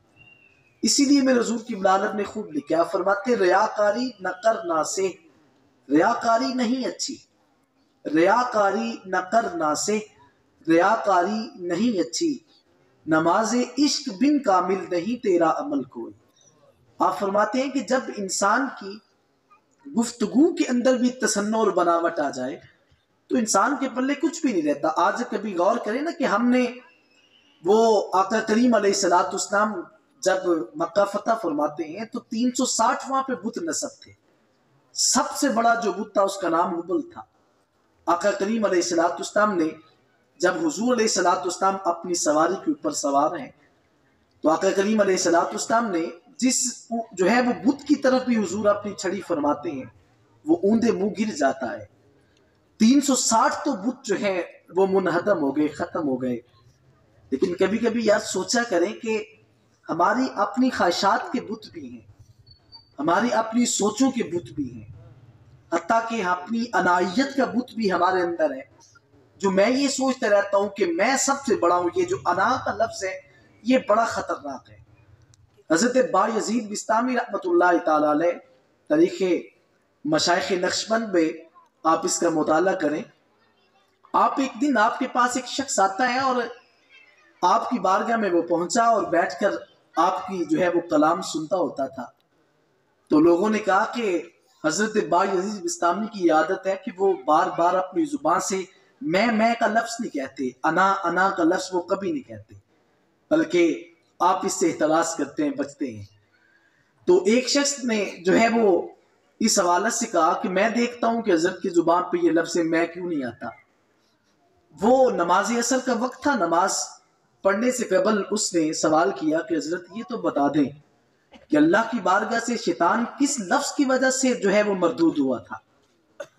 اسی لیے میرے حضور کی بلالت نے خوب لکھا، فرماتے ریاکاری نہ کرنا سے، ریاکاری نہیں اچھی، ریاکاری نہ کرنا سے، ریاکاری نہیں اچھی، نماز عشق بن کامل نہیں تیرا عمل کوئی۔ آپ فرماتے ہیں کہ جب انسان کی گفتگو کے اندر بھی تصنع اور بناوٹ آ جائے تو انسان کے پلے کچھ بھی نہیں رہتا۔ آج کبھی غور کریں نا کہ ہم نے وہ آقا کریم علیہ الصلوۃ والسلام جب مکہ فتح فرماتے ہیں تو 360 وہاں پہ بت نصب تھے، سب سے بڑا جو بت تھا اس کا نام حبل تھا۔ آقا کریم علیہ الصلوۃ والسلام نے جب حضور علیہ الصلوۃ والسلام اپنی سواری کے اوپر سوار ہیں تو آقا کریم علیہ الصلوۃ والسلام نے جس جو ہے وہ بت کی طرف بھی حضور اپنی چھڑی فرماتے ہیں وہ اوندے منہ گر جاتا ہے۔ 360 تو بت جو ہیں وہ منہدم ہو گئے، ختم ہو گئے۔ لیکن کبھی کبھی یاد سوچا کریں کہ ہماری اپنی خواہشات کے بت بھی ہیں، ہماری اپنی سوچوں کے بت بھی ہیں، حتیٰ کہ اپنی انائیت کا بت بھی ہمارے اندر ہے، جو میں یہ سوچتا رہتا ہوں کہ میں سب سے بڑا ہوں۔ یہ جو انا کا لفظ ہے یہ بڑا خطرناک ہے۔ حضرت با یزید بستامی رحمۃ اللہ تعالی علیہ تاریخ مشائخ نقشبند میں آپ اس کا مطالعہ کریں۔ آپ ایک دن آپ کے پاس ایک شخص آتا ہے اور آپ کی بارگاہ میں وہ پہنچا اور بیٹھ کر آپ کی جو ہے وہ کلام سنتا ہوتا تھا۔ تو لوگوں نے کہا کہ حضرت با یزید بستامی کی عادت ہے کہ وہ بار بار اپنی زبان سے میں کا لفظ نہیں کہتے، انا کا لفظ وہ کبھی نہیں کہتے، بلکہ آپ اس سے احتراز کرتے ہیں، بچتے ہیں۔ تو ایک شخص نے جو ہے وہ اس حوالت سے کہا کہ میں دیکھتا ہوں کہ حضرت کی زبان پہ یہ لفظ میں کیوں نہیں آتا۔ وہ نماز عصر کا وقت تھا، نماز پڑھنے سے قبل اس نے سوال کیا کہ حضرت یہ تو بتا دیں کہ اللہ کی بارگاہ سے شیطان کس لفظ کی وجہ سے جو ہے وہ مردود ہوا تھا۔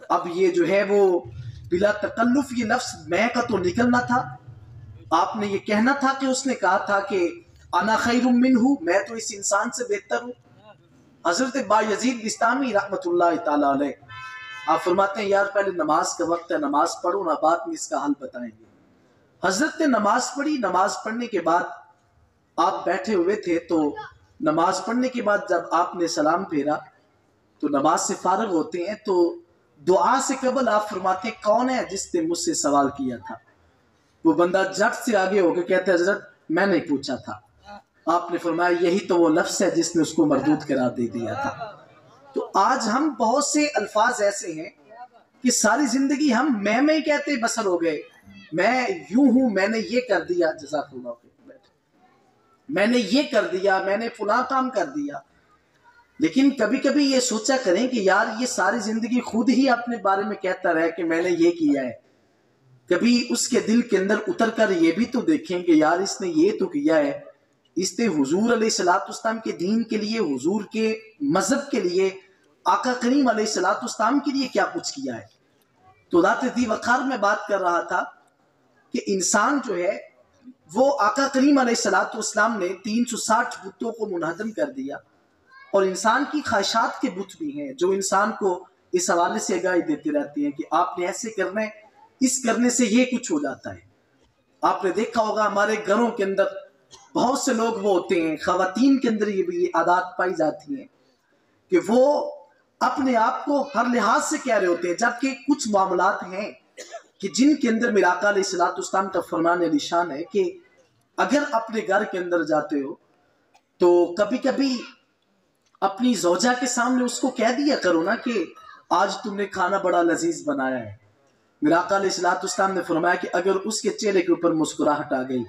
اب یہ جو ہے وہ بلا تکلف یہ لفظ میں کا تو نکلنا تھا، آپ نے یہ کہنا تھا کہ اس نے کہا تھا کہ انا خیر منہ، میں تو اس انسان سے بہتر ہوں۔ حضرت با یزید بستامی رحمۃ اللہ تعالی علیہ آپ فرماتے ہیں یار پہلے نماز کا وقت ہے، نماز پڑھو نا، بعد میں اس کا حل بتائیں گے۔ حضرت نے نماز پڑھی، نماز پڑھنے کے بعد آپ بیٹھے ہوئے تھے، تو نماز پڑھنے کے بعد جب آپ نے سلام پھیرا تو نماز سے فارغ ہوتے ہیں تو دعا سے قبل آپ فرماتے ہیں کون ہے جس نے مجھ سے سوال کیا تھا؟ وہ بندہ جٹ سے آگے ہو کے کہتے ہیں حضرت میں نے پوچھا تھا. آپ نے فرمایا یہی تو وہ لفظ ہے جس نے اس کو مردود قرار دے دیا تھا. تو آج ہم بہت سے الفاظ ایسے ہیں کہ ساری زندگی ہم میں کہتے بسر ہو گئے. میں یوں ہوں، میں نے یہ کر دیا، جزاک اللہ خیر، میں نے یہ کر دیا، میں نے فلاں کام کر دیا. لیکن کبھی کبھی یہ سوچا کریں کہ یار یہ ساری زندگی خود ہی اپنے بارے میں کہتا رہے کہ میں نے یہ کیا ہے. کبھی اس کے دل کے اندر اتر کر یہ بھی تو دیکھیں کہ یار اس نے یہ تو کیا ہے، اس نے حضور علیہ الصلوۃ والسلام کے دین کے لیے، حضور کے مذہب کے لیے، آقا کریم علیہ الصلوۃ والسلام کے لیے کیا کچھ کیا ہے. تو ذات ذی وقار میں بات کر رہا تھا کہ انسان جو ہے وہ آقا کریم علیہ الصلوۃ والسلام نے 360 بتوں کو منہدم کر دیا، اور انسان کی خواہشات کے بت بھی ہیں جو انسان کو اس حوالے سے آگاہی دیتے رہتی ہیں کہ آپ نے ایسے کرنا ہے، اس کرنے سے یہ کچھ ہو جاتا ہے. آپ نے دیکھا ہوگا ہمارے گھروں کے اندر بہت سے لوگ وہ ہوتے ہیں، خواتین کے اندر یہ بھی عادات پائی جاتی ہیں کہ وہ اپنے آپ کو ہر لحاظ سے کہہ رہے ہوتے ہیں، جبکہ کچھ معاملات ہیں کہ جن کے اندر میرے آقا علیہ الصلوۃ والسلام کا فرمان علی شان ہے کہ اگر اپنے گھر کے اندر جاتے ہو تو کبھی کبھی اپنی زوجہ کے سامنے اس کو کہہ دیا کرو نا کہ آج تم نے کھانا بڑا لذیذ بنایا ہے. میرے آقا علیہ الصلوۃ والسلام نے فرمایا کہ اگر اس کے چہرے کے اوپر مسکراہٹ آ گئی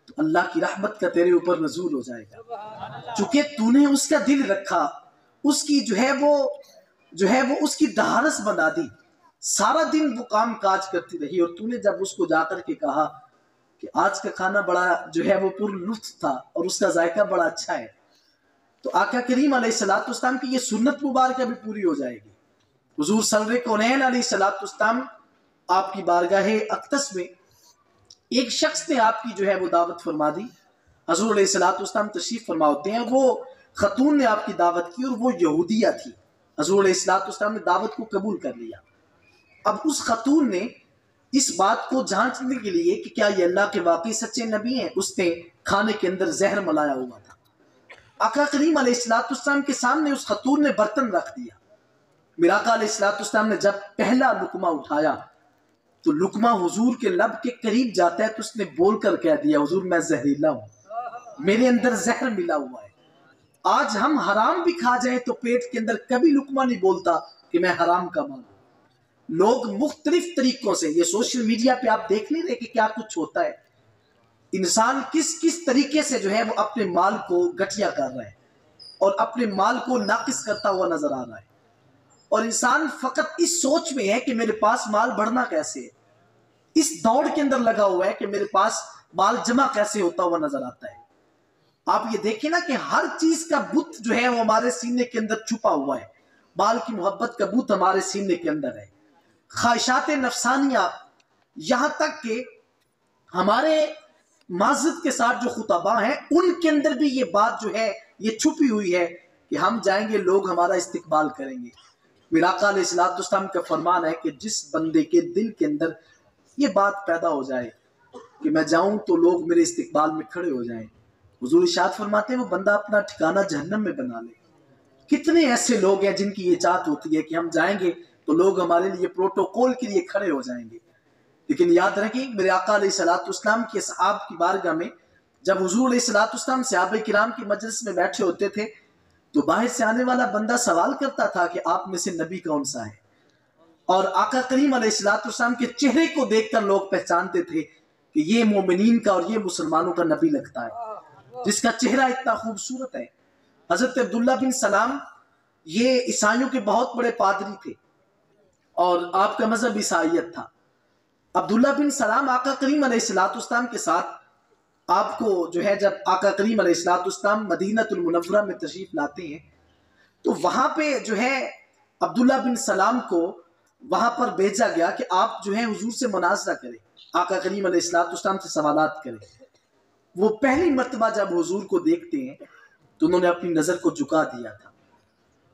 تو اللہ کی رحمت کا تیرے اوپر نزول ہو جائے گا، چونکہ تو نے اس کا دل رکھا، اس کی جو ہے وہ اس کی دھارس بنا دی. سارا دن وہ کام کاج کرتی رہی، اور تو نے جب اس کو جا کر کے کہا کہ آج کا کھانا بڑا جو ہے وہ پر لطف تھا اور اس کا ذائقہ بڑا اچھا ہے، تو آقا کریم علیہ الصلوۃ والسلام کی یہ سنت مبارکہ بھی پوری ہو جائے گی. حضور سرور کونین علیہ الصلوۃ والسلام آپ کی بارگاہ اقدس میں ایک شخص نے آپ کی جو ہے وہ دعوت فرما دی. حضور علیہ الصلوۃ والسلام تشریف فرما ہوتے ہیں، وہ خاتون نے آپ کی دعوت کی اور وہ یہودیہ تھی. حضور علیہ الصلوۃ والسلام نے دعوت کو قبول کر لیا. اب اس خاتون نے اس بات کو جانچنے کے لیے کہ کیا یہ اللہ کے واقعی سچے نبی ہیں، اس نے کھانے کے اندر زہر ملایا ہوا تھا. آقا کریم علیہ الصلوۃ والسلام کے سامنے اس خاتون نے برتن رکھ دیا. میرا آقا علیہ الصلوۃ والسلام نے جب پہلا لقمہ اٹھایا تو لقمہ حضور کے لب کے قریب جاتا ہے تو اس نے بول کر کہہ دیا حضور میں زہریلا ہوں، میرے اندر زہر ملا ہوا ہے. آج ہم حرام بھی کھا جائیں تو پیٹ کے اندر کبھی لقمہ نہیں بولتا کہ میں حرام کا مال ہوں. لوگ مختلف طریقوں سے، یہ سوشل میڈیا پہ آپ دیکھ نہیں رہے کہ کیا کچھ ہوتا ہے، انسان کس طریقے سے جو ہے وہ اپنے مال کو گٹھیا کر رہا ہے اور اپنے مال کو ناقص کرتا ہوا نظر آ رہا ہے. اور انسان فقط اس سوچ میں ہے کہ میرے پاس مال بڑھنا کیسے ہے، اس دوڑ کے اندر لگا ہوا ہے کہ میرے پاس مال جمع کیسے ہوتا ہوا نظر آتا ہے. آپ یہ دیکھیں نا کہ ہر چیز کا بت جو ہے وہ ہمارے سینے کے اندر چھپا ہوا ہے. مال کی محبت کا بت ہمارے سینے کے اندر ہے، خواہشات نفسانیہ، یہاں تک کہ ہمارے معزز کے ساتھ جو خطباء ہیں ان کے اندر بھی یہ بات جو ہے یہ چھپی ہوئی ہے کہ ہم جائیں گے لوگ ہمارا استقبال کریں گے. میرا آقا علیہ الصلوۃ والسلام کا فرمان ہے کہ جس بندے کے دل کے اندر یہ بات پیدا ہو جائے کہ میں جاؤں تو لوگ میرے استقبال میں کھڑے ہو جائیں، حضور ارشاد فرماتے ہیں وہ بندہ اپنا ٹھکانہ جہنم میں بنا لے. کتنے ایسے لوگ ہیں جن کی یہ چاہت ہوتی ہے کہ ہم جائیں گے تو لوگ ہمارے لیے پروٹوکول کے لیے کھڑے ہو جائیں گے. لیکن یاد رکھیں میرے آقا علیہ الصلوۃ والسلام کے اصحاب کی بارگاہ میں جب حضور علیہ الصلوۃ والسلام صحابہ کرام کی مجلس میں بیٹھے ہوتے تھے تو باہر سے آنے والا بندہ سوال کرتا تھا کہ آپ میں سے نبی کون سا ہے، اور آقا کریم علیہ الصلوۃ والسلام کے چہرے کو دیکھ کر لوگ پہچانتے تھے کہ یہ مومنین کا اور یہ مسلمانوں کا نبی لگتا ہے جس کا چہرہ اتنا خوبصورت ہے. حضرت عبداللہ بن سلام یہ عیسائیوں کے بہت بڑے پادری تھے اور آپ کا مذہب عیسائیت تھا. عبداللہ بن سلام آقا کریم علیہ الصلوۃ والسلام کے ساتھ آپ کو جو ہے جب آقا کریم علیہ الصلوۃ والسلام مدینہ المنورہ میں تشریف لاتے ہیں تو وہاں پہ جو ہے عبداللہ بن سلام کو وہاں پر بھیجا گیا کہ آپ جو ہے حضور سے مناظرہ کریں، آقا کریم علیہ الصلوۃ والسلام سے سوالات کریں. وہ پہلی مرتبہ جب حضور کو دیکھتے ہیں تو انہوں نے اپنی نظر کو جھکا دیا تھا.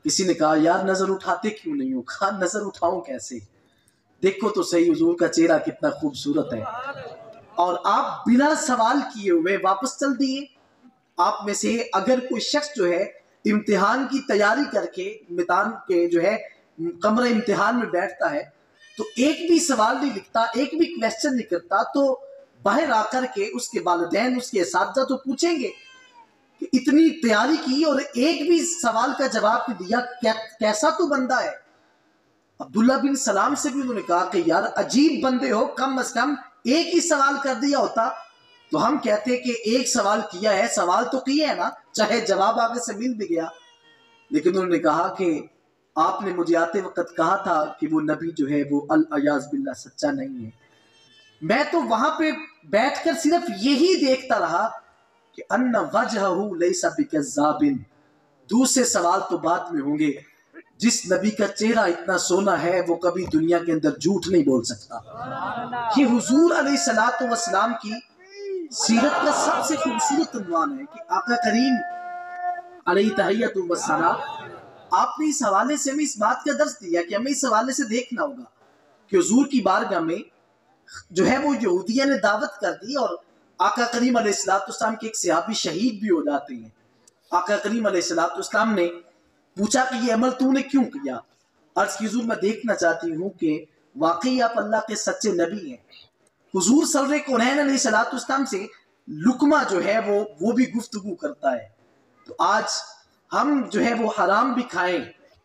کسی نے کہا یار نظر اٹھاتے کیوں نہیں ہو؟ کہا نظر اٹھاؤں کیسے، دیکھو تو صحیح حضور کا چہرہ کتنا خوبصورت ہے. اور آپ بنا سوال کیے ہوئے واپس چل دیے. آپ میں سے اگر کوئی شخص جو ہے امتحان کی تیاری کر کے میدان کے جو ہے کمرہ امتحان میں بیٹھتا ہے تو ایک بھی سوال نہیں لکھتا، ایک بھی کویسچن نہیں کرتا، تو باہر آ کر کے اس کے والدین اس کے اساتذہ تو پوچھیں گے کہ اتنی تیاری کی اور ایک بھی سوال کا جواب نہیں دیا، کیسا تو بندہ ہے۔ عبداللہ بن سلام سے بھی انہوں نے کہا کہ یار عجیب بندے ہو، کم از کم ایک ہی سوال کر دیا ہوتا تو ہم کہتے کہ ایک سوال کیا ہے، سوال تو کیا ہے نا، چاہے جواب آگے سے مل بھی گیا۔ لیکن انہوں نے کہا کہ آپ نے مجھے آتے وقت کہا تھا کہ وہ نبی جو ہے وہ الیاذ باللہ سچا نہیں ہے۔ میں تو وہاں پہ بیٹھ کر صرف یہی دیکھتا رہا کہ ان وجہہ لیس بکذاب، دوسرے سوال تو بعد میں ہوں گے۔ جس نبی کا چہرہ اتنا سونا ہے وہ کبھی دنیا کے اندر جھوٹ نہیں بول سکتا۔ یہ حضور علیہ الصلوۃ والسلام کی سیرت کا سب سے خوبصورت عنوان ہے کہ آقا کریم علیہ تحیۃ والثناء، آپ نے اس حوالے سے ہمیں اس بات کا درس دیا کہ ہمیں اس حوالے سے دیکھنا ہوگا کہ حضور کی بارگاہ میں جو ہے وہ یہودیہ نے دعوت کر دی اور آقا کریم علیہ السلام کے ایک صحابی شہید بھی ہو جاتے ہیں۔ آقا کریم علیہ السلام نے پوچھا کہ یہ عمل تو نے کیوں کیا؟ عرض کی حضور میں دیکھنا چاہتی ہوں کہ واقعی آپ اللہ کے سچے نبی ہیں۔ حضور سرور کونین علیہ السلام سے لقمہ جو ہے وہ بھی گفتگو کرتا ہے۔ تو آج ہم جو ہے وہ حرام بھی کھائیں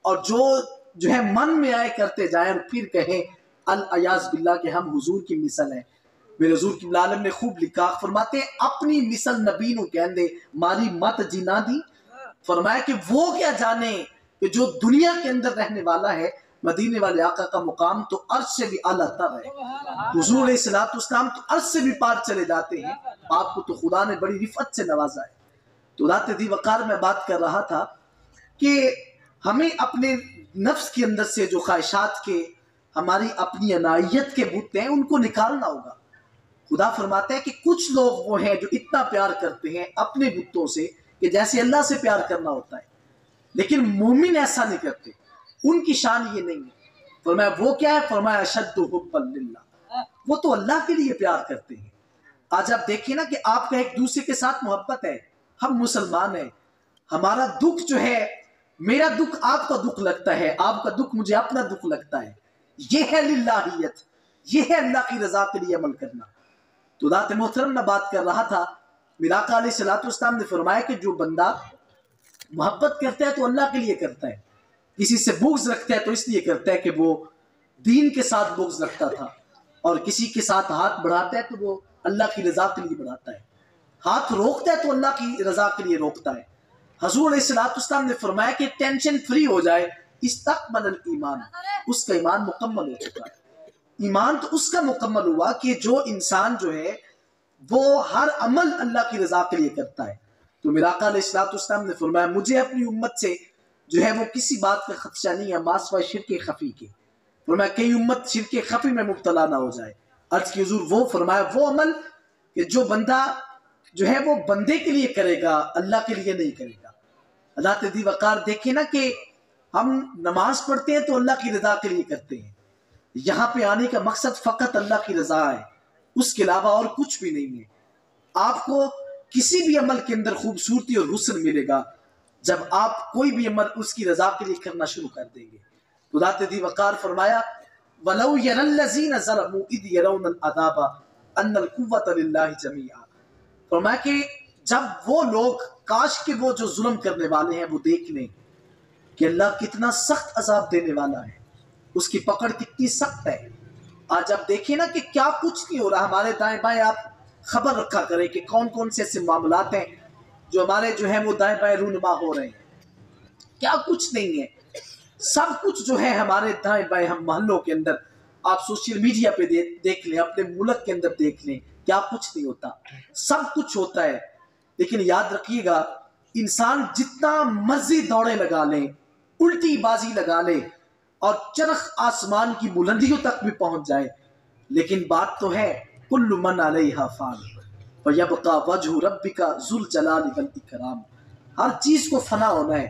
اور جو ہے من میں آئے کرتے جائیں اور پھر کہیں الیاذ باللہ کہ ہم حضور کی مثل ہیں۔ میرے حضور کی عالم نے خوب لکھا، فرماتے ہیں اپنی مثل نبی نو کہندے ماری مت جینا دی۔ فرمایا کہ وہ کیا جانے کہ جو دنیا کے اندر رہنے والا ہے، مدینے والے آقا کا مقام تو عرش سے بھی اعلیٰ تر ہے۔ حضور علیہ السلام تو عرش سے بھی پار چلے جاتے ہیں، آپ کو تو خدا نے بڑی رفعت سے نوازا ہے۔ تو ذات دی وقار میں بات کر رہا تھا کہ ہمیں اپنے نفس کے اندر سے جو خواہشات کے ہماری اپنی عنایت کے بت ہیں ان کو نکالنا ہوگا۔ خدا فرماتا ہے کہ کچھ لوگ وہ ہیں جو اتنا پیار کرتے ہیں اپنے بتوں سے کہ جیسے اللہ سے پیار کرنا ہوتا ہے، لیکن مومن ایسا نہیں کرتے، ان کی شان یہ نہیں ہے۔ فرمایا وہ کیا ہے؟ فرمایا اشد حبا للہ، وہ تو اللہ کے لیے پیار کرتے ہیں۔ آج آپ دیکھیں نا کہ آپ کا ایک دوسرے کے ساتھ محبت ہے، ہم مسلمان ہیں، ہمارا دکھ جو ہے، میرا دکھ آپ کا دکھ لگتا ہے، آپ کا دکھ مجھے اپنا دکھ لگتا ہے، یہ ہے للہیت، یہ ہے اللہ کی رضا کے لیے عمل کرنا۔ تو ذات محترم میں بات کر رہا تھا، میرا آقا علیہ السلام نے فرمایا کہ جو بندہ محبت کرتا ہے تو اللہ کے لیے کرتا ہے، کسی سے بغض رکھتا ہے تو اس لیے کرتا ہے کہ وہ دین کے ساتھ بغض رکھتا تھا، اور کسی کے ساتھ ہاتھ بڑھاتا ہے تو وہ اللہ کی رضا کے لیے بڑھاتا ہے، ہاتھ روکتا ہے تو اللہ کی رضا کے لیے روکتا ہے۔ حضور علیہ السلام نے فرمایا کہ ٹینشن فری ہو جائے، استقبل الایمان، اس کا ایمان مکمل ہو چکا ہے۔ ایمان تو اس کا مکمل ہوا کہ جو انسان جو ہے وہ ہر عمل اللہ کی رضا کے لیے کرتا ہے۔ تو میرا آقا علیہ السلام نے فرمایا مجھے اپنی امت سے جو ہے وہ کسی بات کا خدشہ نہیں ہے ماسوائے شرک خفی کے۔ فرمایا کئی امت شرک خفی میں مبتلا نہ ہو جائے۔ عرض کی حضور وہ فرمایا وہ عمل کہ جو بندہ جو ہے وہ بندے کے لیے کرے گا، اللہ کے لیے نہیں کرے گا۔ اللہ دی وقار دیکھیں نا کہ ہم نماز پڑھتے ہیں تو اللہ کی رضا کے لیے کرتے ہیں، یہاں پہ آنے کا مقصد فقط اللہ کی رضا ہے، اس کے علاوہ اور کچھ بھی نہیں ہے۔ آپ کو کسی بھی عمل کے اندر خوبصورتی اور حسن ملے گا جب آپ کوئی بھی عمل اس کی رضا کے لیے کرنا شروع کر دیں گے۔ تو ذات دی وقار فرمایا وَلَوْ يَرَى الَّذِينَ ظَلَمُوا إِذْ يَرَوْنَ الْعَذَابَ أَنَّ الْقُوَّةَ لِلَّهِ جَمِيعًا۔ فرمایا کہ جب وہ لوگ، کاش کہ وہ جو ظلم کرنے والے ہیں وہ دیکھ لیں کہ اللہ کتنا سخت عذاب دینے والا ہے، اس کی پکڑ کتنی سخت ہے۔ آج آپ دیکھیں نا کہ کیا کچھ نہیں ہو رہا، ہمارے دائیں بائیں آپ خبر رکھا کریں کہ کون کون سے ایسے معاملات ہیں جو ہمارے جو ہیں وہ دائیں بائیں رونما ہو رہے ہیں، کیا کچھ نہیں ہے، سب کچھ جو ہے ہمارے دائیں بائیں ہم محلوں کے اندر، آپ سوشل میڈیا پہ دیکھ لیں، اپنے ملک کے اندر دیکھ لیں، کیا کچھ نہیں ہوتا، سب کچھ ہوتا ہے۔ لیکن یاد رکھیے گا انسان جتنا مرضی دوڑے لگا لیں، الٹی بازی لگا لے اور چرخ آسمان کی بلندیوں تک بھی پہنچ جائے، لیکن بات تو ہے کل من علیہا فان ویبقى وجہ ربک ذو الجلال والاکرام، ہر چیز کو فنا ہونا ہے،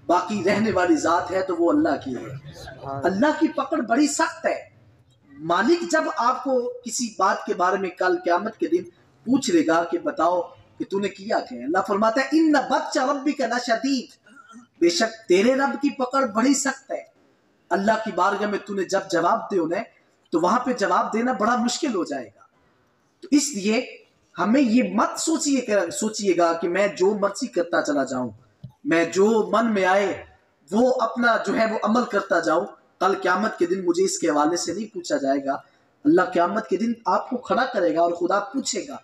باقی رہنے والی ذات ہے تو وہ اللہ کی ہے۔ اللہ کی پکڑ بڑی سخت ہے۔ مالک جب آپ کو کسی بات کے بارے میں کل قیامت کے دن پوچھ لے گا کہ بتاؤ کہ تو نے کیا کیا ہے، اللہ فرماتا ہے ان بطش ربک لشدید، بے شک تیرے رب کی پکڑ بڑی سخت ہے۔ اللہ کی بارگاہ میں تو نے جب جواب دے انہیں تو وہاں پہ جواب دینا بڑا مشکل ہو جائے گا۔ تو اس لیے ہمیں یہ مت سوچیے گا کہ میں جو مرضی کرتا چلا جاؤں، میں جو من میں آئے وہ اپنا جو ہے وہ عمل کرتا جاؤں. کل قیامت کے دن مجھے اس کے حوالے سے نہیں پوچھا جائے گا. اللہ قیامت کے دن آپ کو کھڑا کرے گا اور خدا پوچھے گا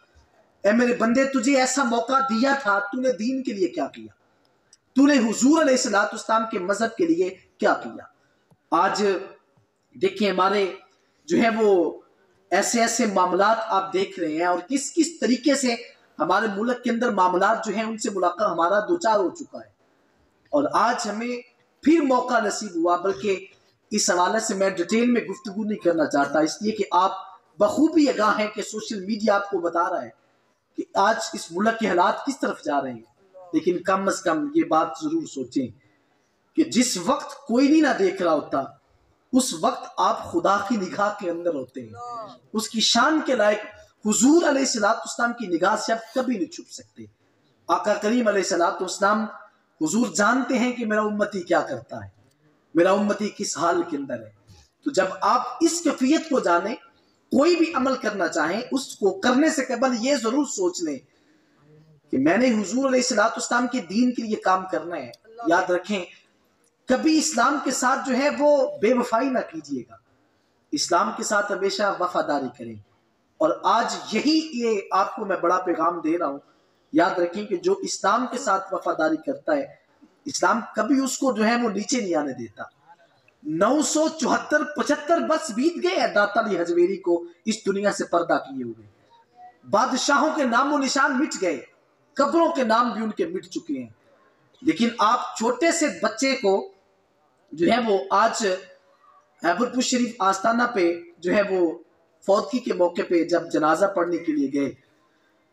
اے میرے بندے تجھے ایسا موقع دیا تھا، تو نے دین کے لیے کیا کیا، تو نے حضور علیہ الصلوۃ والسلام کے مذہب کے لیے کیا کیا. آج دیکھیں ہمارے جو ہے وہ ایسے معاملات آپ دیکھ رہے ہیں اور کس طریقے سے ہمارے ملک کے اندر معاملات جو ہیں ان سے ملاقات ہمارا دوچار ہو چکا ہے. اور آج ہمیں پھر موقع نصیب ہوا، بلکہ اس حوالے سے میں ڈیٹیل میں گفتگو نہیں کرنا چاہتا، اس لیے کہ آپ بخوبی آگاہ ہیں کہ سوشل میڈیا آپ کو بتا رہا ہے کہ آج اس ملک کے حالات کس طرف جا رہے ہیں. لیکن کم از کم یہ بات ضرور سوچیں کہ جس وقت کوئی نہیں نہ دیکھ رہا ہوتا اس وقت آپ خدا کی نگاہ کے اندر ہوتے ہیں. اس کی شان کے لائق حضور علیہ الصلوۃ والسلام کی نگاہ سے آپ کبھی نہیں چھپ سکتے. آقا کریم علیہ الصلوۃ والسلام حضور جانتے ہیں کہ میرا امتی کیا کرتا ہے، میرا امتی کس حال کے اندر ہے. تو جب آپ اس کیفیت کو جانیں، کوئی بھی عمل کرنا چاہیں اس کو کرنے سے قبل یہ ضرور سوچ لیں کہ میں نے حضور علیہ الصلوۃ والسلام کے دین کے لیے کام کرنا ہے. یاد رکھیں کبھی اسلام کے ساتھ جو ہے وہ بے وفائی نہ کیجیے گا، اسلام کے ساتھ ہمیشہ وفاداری کریں. اور آج یہی یہ آپ کو میں بڑا پیغام دے رہا ہوں. یاد رکھیں کہ جو اسلام کے ساتھ وفاداری کرتا ہے اسلام کبھی اس کو جو ہے وہ نیچے نہیں آنے دیتا. 974-75 برس بیت گئے ہیں داتا علی حجویری کو اس دنیا سے پردہ کیے ہوئے. بادشاہوں کے نام و نشان مٹ گئے، قبروں کے نام بھی ان کے مٹ چکے ہیں. لیکن آپ چھوٹے سے بچے کو جو ہے وہ آج خیبر پور شریف آستانہ پہ جو ہے وہ فوتگی کے موقع پہ جب جنازہ پڑھنے کے لیے گئے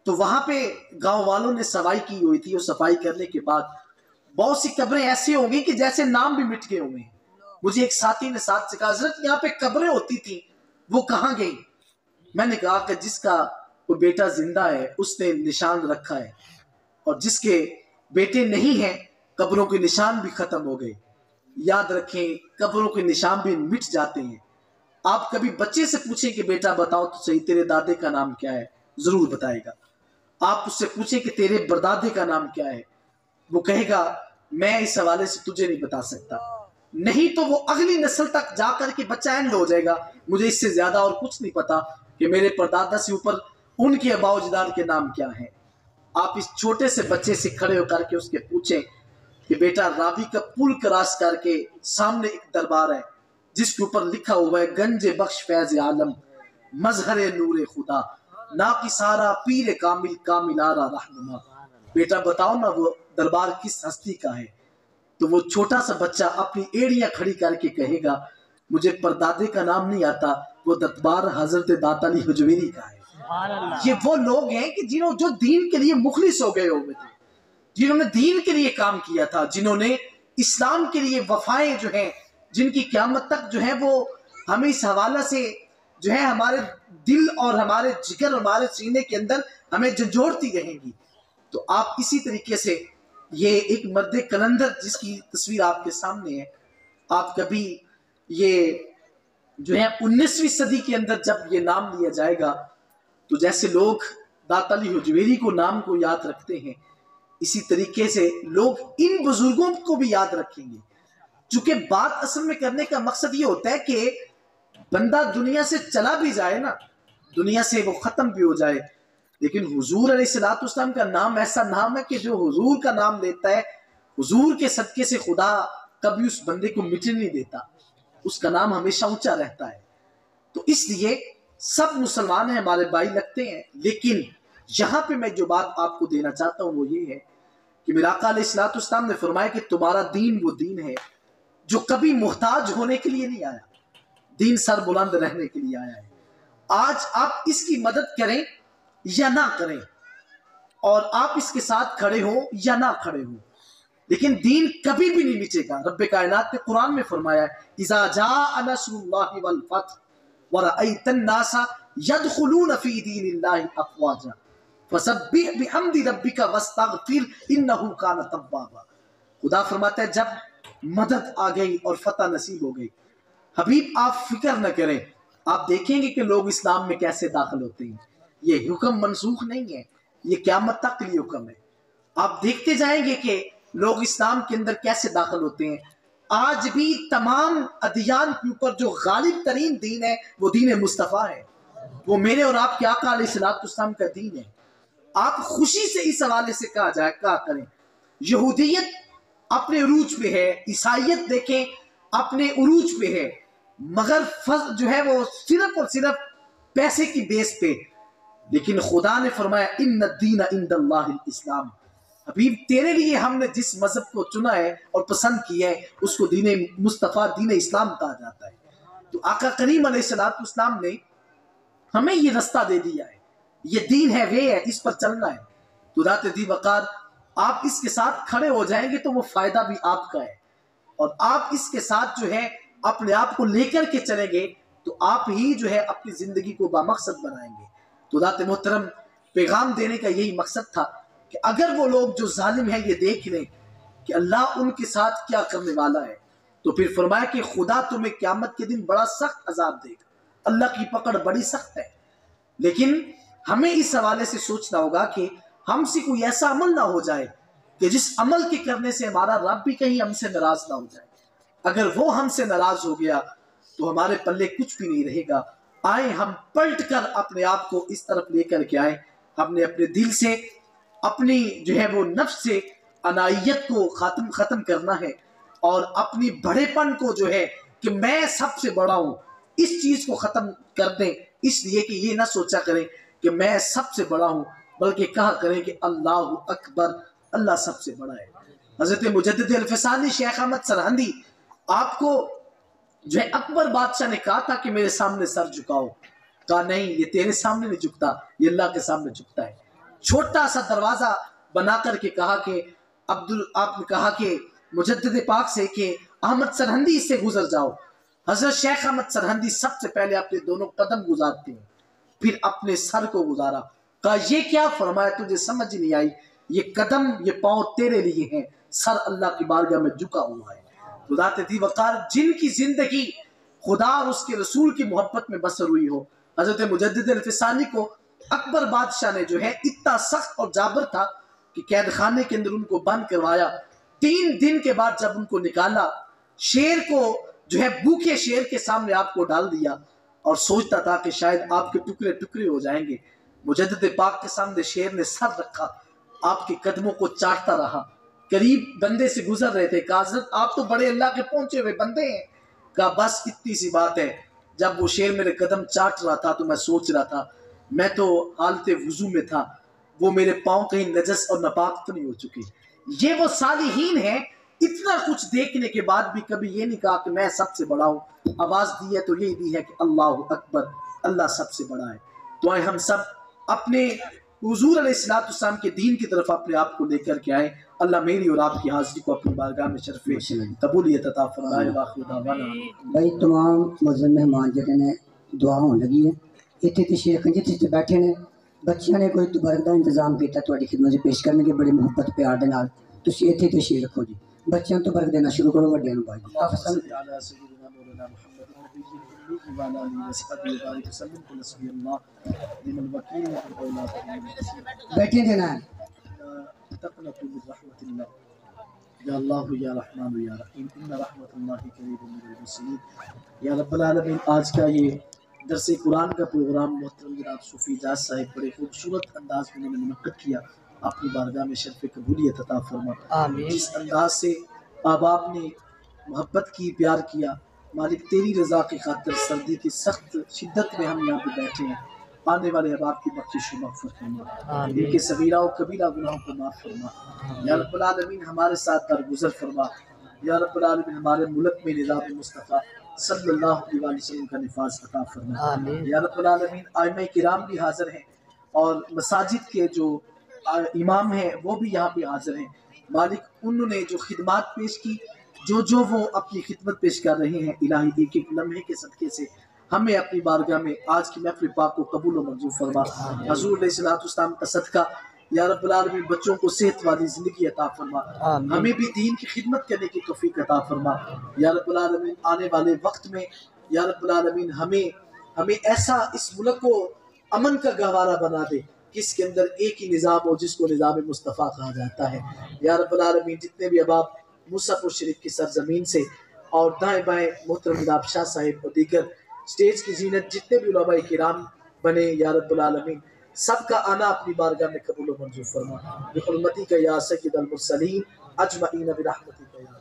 تو وہاں پہ گاؤں والوں نے صفائی کی ہوئی تھی. اور صفائی کرنے کے بعد بہت سی قبریں ایسی ہوں گی کہ جیسے نام بھی مٹ گئے ہوئے ہیں. مجھے ایک ساتھی نے ساتھ سے کہا حضرت یہاں پہ قبریں ہوتی تھیں وہ کہاں گئی؟ میں نے کہا کہ جس کا وہ بیٹا زندہ ہے اس نے نشان رکھا ہے، اور جس کے بیٹے نہیں ہیں قبروں کے نشان بھی ختم ہو گئے. یاد رکھیں قبروں کے نشان بھی مٹ جاتے ہیں. آپ کبھی بچے سے پوچھیں کہ بیٹا بتاؤ تو صحیح تیرے دادے کا نام کیا ہے، ضرور بتائے گا. آپ اس سے پوچھیں کہ تیرے پردادے کا نام کیا ہے، وہ کہے گا میں اس حوالے سے تجھے نہیں بتا سکتا. نہیں تو وہ اگلی نسل تک جا کر کے بچہ اینڈ ہو جائے گا مجھے اس سے زیادہ اور کچھ نہیں پتا کہ میرے پردادا سے اوپر ان کے آباء و اجداد کے نام کیا ہیں. آپ اس چھوٹے سے بچے سے کھڑے ہو کر کے اس کے پوچھیں کہ بیٹا راوی کا پل کراس کر کے سامنے ایک دربار ہے جس کے اوپر لکھا ہوا ہے گنج بخش فیض عالم مظہر نور خدا ناقی سارا پیر کامل کاملارا رہنما. بیٹا بتاؤ نا وہ دربار کس ہستی کا ہے؟ تو وہ چھوٹا سا بچہ اپنی ایڑیاں کھڑی کر کے کہے گا مجھے پردادے کا نام نہیں آتا، وہ دربار حضرت داتا علی حجویری کا ہے. یہ وہ لوگ ہیں کہ جو دین کے لیے مخلص ہو گئے ہوئے تھے، جنہوں نے دین کے لیے کام کیا تھا، جنہوں نے اسلام کے لیے وفائیں جو ہیں جن کی قیامت تک جو ہے وہ ہمیں اس حوالہ سے جو ہے ہمارے دل اور ہمارے جگر اور ہمارے سینے کے اندر ہمیں جھنجھوڑتی رہیں گی. تو آپ اسی طریقے سے یہ ایک مرد کلندر جس کی تصویر آپ کے سامنے ہے، آپ کبھی یہ جو ہے 19ویں صدی کے اندر جب یہ نام لیا جائے گا تو جیسے لوگ داتا علی حجویری کو نام کو یاد رکھتے ہیں اسی طریقے سے لوگ ان بزرگوں کو بھی یاد رکھیں گے. چونکہ بات اصل میں کرنے کا مقصد یہ ہوتا ہے کہ بندہ دنیا سے چلا بھی جائے نا، دنیا سے وہ ختم بھی ہو جائے، لیکن حضور علیہ الصلوۃ والسلام کا نام ایسا نام ہے کہ جو حضور کا نام لیتا ہے حضور کے صدقے سے خدا کبھی اس بندے کو مٹنے نہیں دیتا، اس کا نام ہمیشہ اونچا رہتا ہے. تو اس لیے سب مسلمان ہیں، ہمارے بھائی لگتے ہیں، لیکن یہاں پہ میں جو بات آپ کو دینا چاہتا ہوں وہ یہ ہے کہ میرا آقا علیہ الصلوۃ والسلام نے فرمایا کہ تمہارا دین وہ دین ہے جو کبھی محتاج ہونے کے لیے نہیں آیا، دین سر بلند رہنے کے لیے آیا ہے. آج آپ اس کی مدد کریں یا نہ کریں، اور آپ اس کے ساتھ کھڑے ہو یا نہ کھڑے ہو، لیکن دین کبھی بھی نہیں مٹے گا. رب کائنات نے قرآن میں فرمایا ہے اذا جاء نصر اللہ والفتح ورأیت الناس يدخلون فی دین اللہ افواجا فسبح بحمد ربک واستغفر انہ کان توابا. خدا فرماتا ہے جب مدد آ گئی اور فتح نصیب ہو گئی، حبیب آپ فکر نہ کریں، آپ دیکھیں گے کہ لوگ اسلام میں کیسے داخل ہوتے ہیں. یہ حکم منسوخ نہیں ہے، یہ قیامت تک کے لیے حکم ہے۔ آپ دیکھتے جائیں گے کہ لوگ اسلام کے اندر کیسے داخل ہوتے ہیں۔ آج بھی تمام ادیان کے اوپر جو غالب ترین دین ہے وہ دین مصطفیٰ ہے، وہ میرے اور آپ کے آقا علیہ السلام کا دین ہے۔ آپ خوشی سے اس حوالے سے کہا کریں، یہودیت اپنے عروج پہ ہے، عیسائیت دیکھیں اپنے عروج پہ ہے، مگر جو ہے وہ صرف اور صرف پیسے کی بیس پہ۔ لیکن خدا نے فرمایا ان الدین عند اللہ الاسلام، حبیب تیرے لیے ہم نے جس مذہب کو چنا ہے اور پسند کیا ہے اس کو دین مصطفیٰ دین اسلام کہا جاتا ہے۔ تو آقا کریم علیہ السلام نے ہمیں یہ رستہ دے دیا ہے، یہ دین ہے، وے ہے، اس پر چلنا ہے۔ تو ذات دی وقار آپ اس کے ساتھ کھڑے ہو جائیں گے تو وہ فائدہ بھی آپ کا ہے، اور آپ اس کے ساتھ جو ہے اپنے آپ کو لے کر کے چلیں گے تو آپ ہی جو ہے اپنی زندگی کو بامقصد بنائیں گے۔ تو ذات محترم پیغام دینے کا یہی مقصد تھا کہ اگر وہ لوگ جو ظالم ہیں یہ دیکھ لیں کہ اللہ ان کے ساتھ کیا کرنے والا ہے، تو پھر فرمایا کہ خدا تمہیں قیامت کے دن بڑا سخت عذاب دے گا، اللہ کی پکڑ بڑی سخت ہے۔ لیکن ہمیں اس حوالے سے سوچنا ہوگا کہ ہم سے کوئی ایسا عمل نہ ہو جائے کہ جس عمل کے کرنے سے ہمارا رب بھی کہیں ہم سے ناراض نہ ہو جائے۔ اگر وہ ہم سے ناراض ہو گیا تو ہمارے پلے کچھ بھی نہیں رہے گا۔ آئیں ہم پلٹ کر اپنے آپ کو اس طرف لے کر کے آئیں، ہم نے اپنے دل سے اپنی جو ہے وہ نفس سے انائیت کو ختم کرنا ہے، اور اپنی بڑے پن کو جو ہے کہ میں سب سے بڑا ہوں اس چیز کو ختم کر دیں، اس لیے کہ یہ نہ سوچا کریں کہ میں سب سے بڑا ہوں، بلکہ کہا کریں کہ اللہ اکبر، اللہ سب سے بڑا ہے۔ حضرت مجدد الفسانی شیخ احمد سرہندی آپ کو جو ہے اکبر بادشاہ نے کہا تھا کہ میرے سامنے سر جھکاؤ، کہا نہیں یہ تیرے سامنے نہیں جھکتا، یہ اللہ کے سامنے جھکتا ہے۔ چھوٹا سا دروازہ بنا کر کے کہا کہ آپ نے کہا کہ مجدد پاک سے کہ احمد سرہندی اس سے گزر جاؤ۔ حضرت شیخ احمد سرہندی سب سے پہلے اپنے دونوں قدم گزارتے ہیں، پھر اپنے سر کو گزارا، کہا یہ کیا؟ فرمایا تجھے سمجھ نہیں آئی، یہ قدم یہ پاؤں تیرے لیے ہیں، سر اللہ کی بارگاہ میں جھکا ہوا ہے۔ تو ذات دی وقار جن کی زندگی خدا اور اس کے رسول کی محبت میں بسر ہوئی ہو، حضرت مجدد الفسانی کو اکبر بادشاہ نے جو ہے اتنا سخت اور جابر تھا کہ قید خانے کے اندر ان کو بند کروایا۔ 3 دن کے بعد جب ان کو نکالا، شیر کو جو ہے بھوکے شیر کے سامنے آپ کو ڈال دیا، اور سوچتا تھا کہ شاید آپ کے ٹکڑے ٹکڑے ہو جائیں گے۔ مجدد پاک کے سامنے شیر نے سر رکھا، آپ کے قدموں کو چاٹتا رہا، قریب بندے سے گزر رہے تھے، کہا حضرت آپ تو بڑے اللہ کے پہنچے ہوئے بندے ہیں، کہا بس اتنی سی بات ہے، جب وہ شیر میرے قدم چاٹ رہا تھا تو میں سوچ رہا تھا میں تو حالت وضو میں تھا، وہ میرے پاؤں کہیں نجس اور ناپاک تو نہیں ہو چکے۔ یہ وہ صالحین ہیں، اتنا کچھ دیکھنے کے بعد بھی کبھی یہ نہیں کہا کہ میں سب سے بڑا ہوں، آواز دی ہے تو یہی دی ہے کہ اللہ اکبر، اللہ سب سے بڑا ہے۔ تو آئے ہم سب اپنے حضور علیہ السلام کے دین کی طرف اپنے آپ کو لے کر کے آئیں۔ اللہ میری اور آپ کی حاضری کو اپنی بارگاہ میں شرف قبولیت عطا فرمائے۔ واخر دعوانا بھائی تمام معزز مہمان جڑے نے دعا ہون لگی ہے، اتنے تشریف رکھیں جتنے بیٹھے نے بچیاں نے کوئی تبرک کا انتظام کیا تھوڑی خدمت سے پیش کرنے کے بڑی محبت پیار دے نال تسی اتنے تشریف رکھو جی، بچیاں تو تبرک دینا شروع کرو وڈیاں نوں بھائی۔ بیٹھے دینا ہے تقنطوا من رحمت اللہ یا اللہ یا رحمان یا رحیم ان رحمت اللہ قریب من المحسنین۔ یا رب العالمین، آج کا یہ درس قرآن کا پروگرام محترم جناب صوفی اجاز صاحب بڑے خوبصورت انداز میں انہوں نے منعقد کیا، اپنی بارگاہ میں شرف قبولیت عطا فرما۔ آمین۔ جس انداز سے احباب نے محبت کی، پیار کیا، مالک تیری رضا کی خاطر سردی کی سخت شدت میں ہم یہاں پہ بیٹھے ہیں، آنے والے احباب کی بخشش و مغفرت فرما، ان کے صغیرہ و کبیرہ گناہوں کو معاف فرما۔ یا رب العالمین ہمارے ساتھ درگزر فرما۔ یا رب العالمین ہمارے ملک میں نظام مصطفیٰ صلی اللہ علیہ وسلم کا نفاذ عطا فرما۔ یا رب العالمین ائمہ کرام بھی حاضر ہیں، اور مساجد کے جو امام ہیں وہ بھی یہاں پہ حاضر ہیں، مالک انہوں نے جو خدمات پیش کی، جو وہ اپنی خدمت پیش کر رہے ہیں، الہی ایک ایک لمحے کے صدقے سے ہمیں اپنی بارگاہ میں آج کی محفل پاک کو قبول و منظور فرما۔ حضور علیہ السلام کا صدقہ یا رب العالمین بچوں کو صحت والی زندگی عطا فرما، ہمیں بھی دین کی خدمت کرنے کی توفیق عطا فرما۔ یا رب العالمین آنے والے وقت میں یا رب العالمین ہمیں ایسا اس ملک کو امن کا گہوارہ بنا دے، کس کے اندر ایک ہی نظام ہو جس کو نظام مصطفیٰ کہا جاتا ہے۔ یا رب العالمین جتنے بھی احباب موسیٰ پور شریف کی سرزمین سے اور دائیں بائیں محترم جناب شاہ صاحب اور دیگر سٹیج کی زینت جتنے بھی علماء کرام بنے، یا رب العالمین سب کا آنا اپنی بارگاہ میں قبول و منظور فرما، بحرمتی کا یا سید المرسلین اجمعین برحمتی کا یا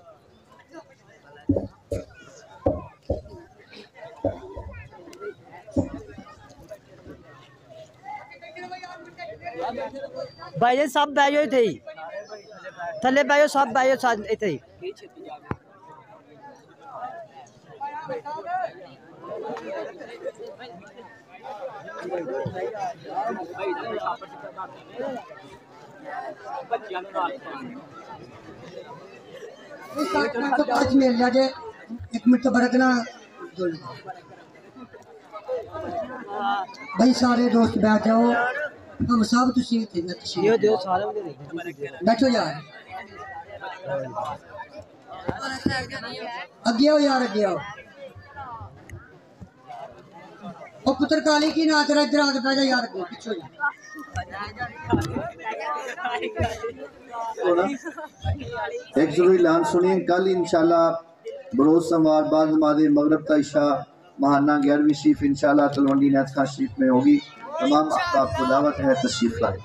بھائی سب بھائیو تھے تھلے بھائیو سب بھائیو ساتھ تھے ایک منٹ تو برکنا بھائی سارے دوست بیٹھ جاؤ، ہم سب یہ دیو سارے بیٹھو یار، اگے آؤ یار، اگے آؤ۔ وہ پتر کالی کی نہ تیرا ادھر آگے پہ جا یار، پیچھے ہو جا۔ ایک ضروری اعلان سنیں، کل انشاءاللہ بروز سموار بعد نماز مغرب تا عشاء ماہانہ 11ویں شریف انشاءاللہ تلونڈی نیت خان شریف میں ہوگی، تمام احباب کو دعوت ہے، تشریف لائیں۔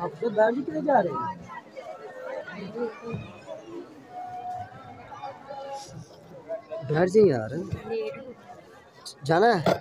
آپ سے بیٹھ کے جا رہے ہیں بیٹھ جائیں یار، جانا ہے۔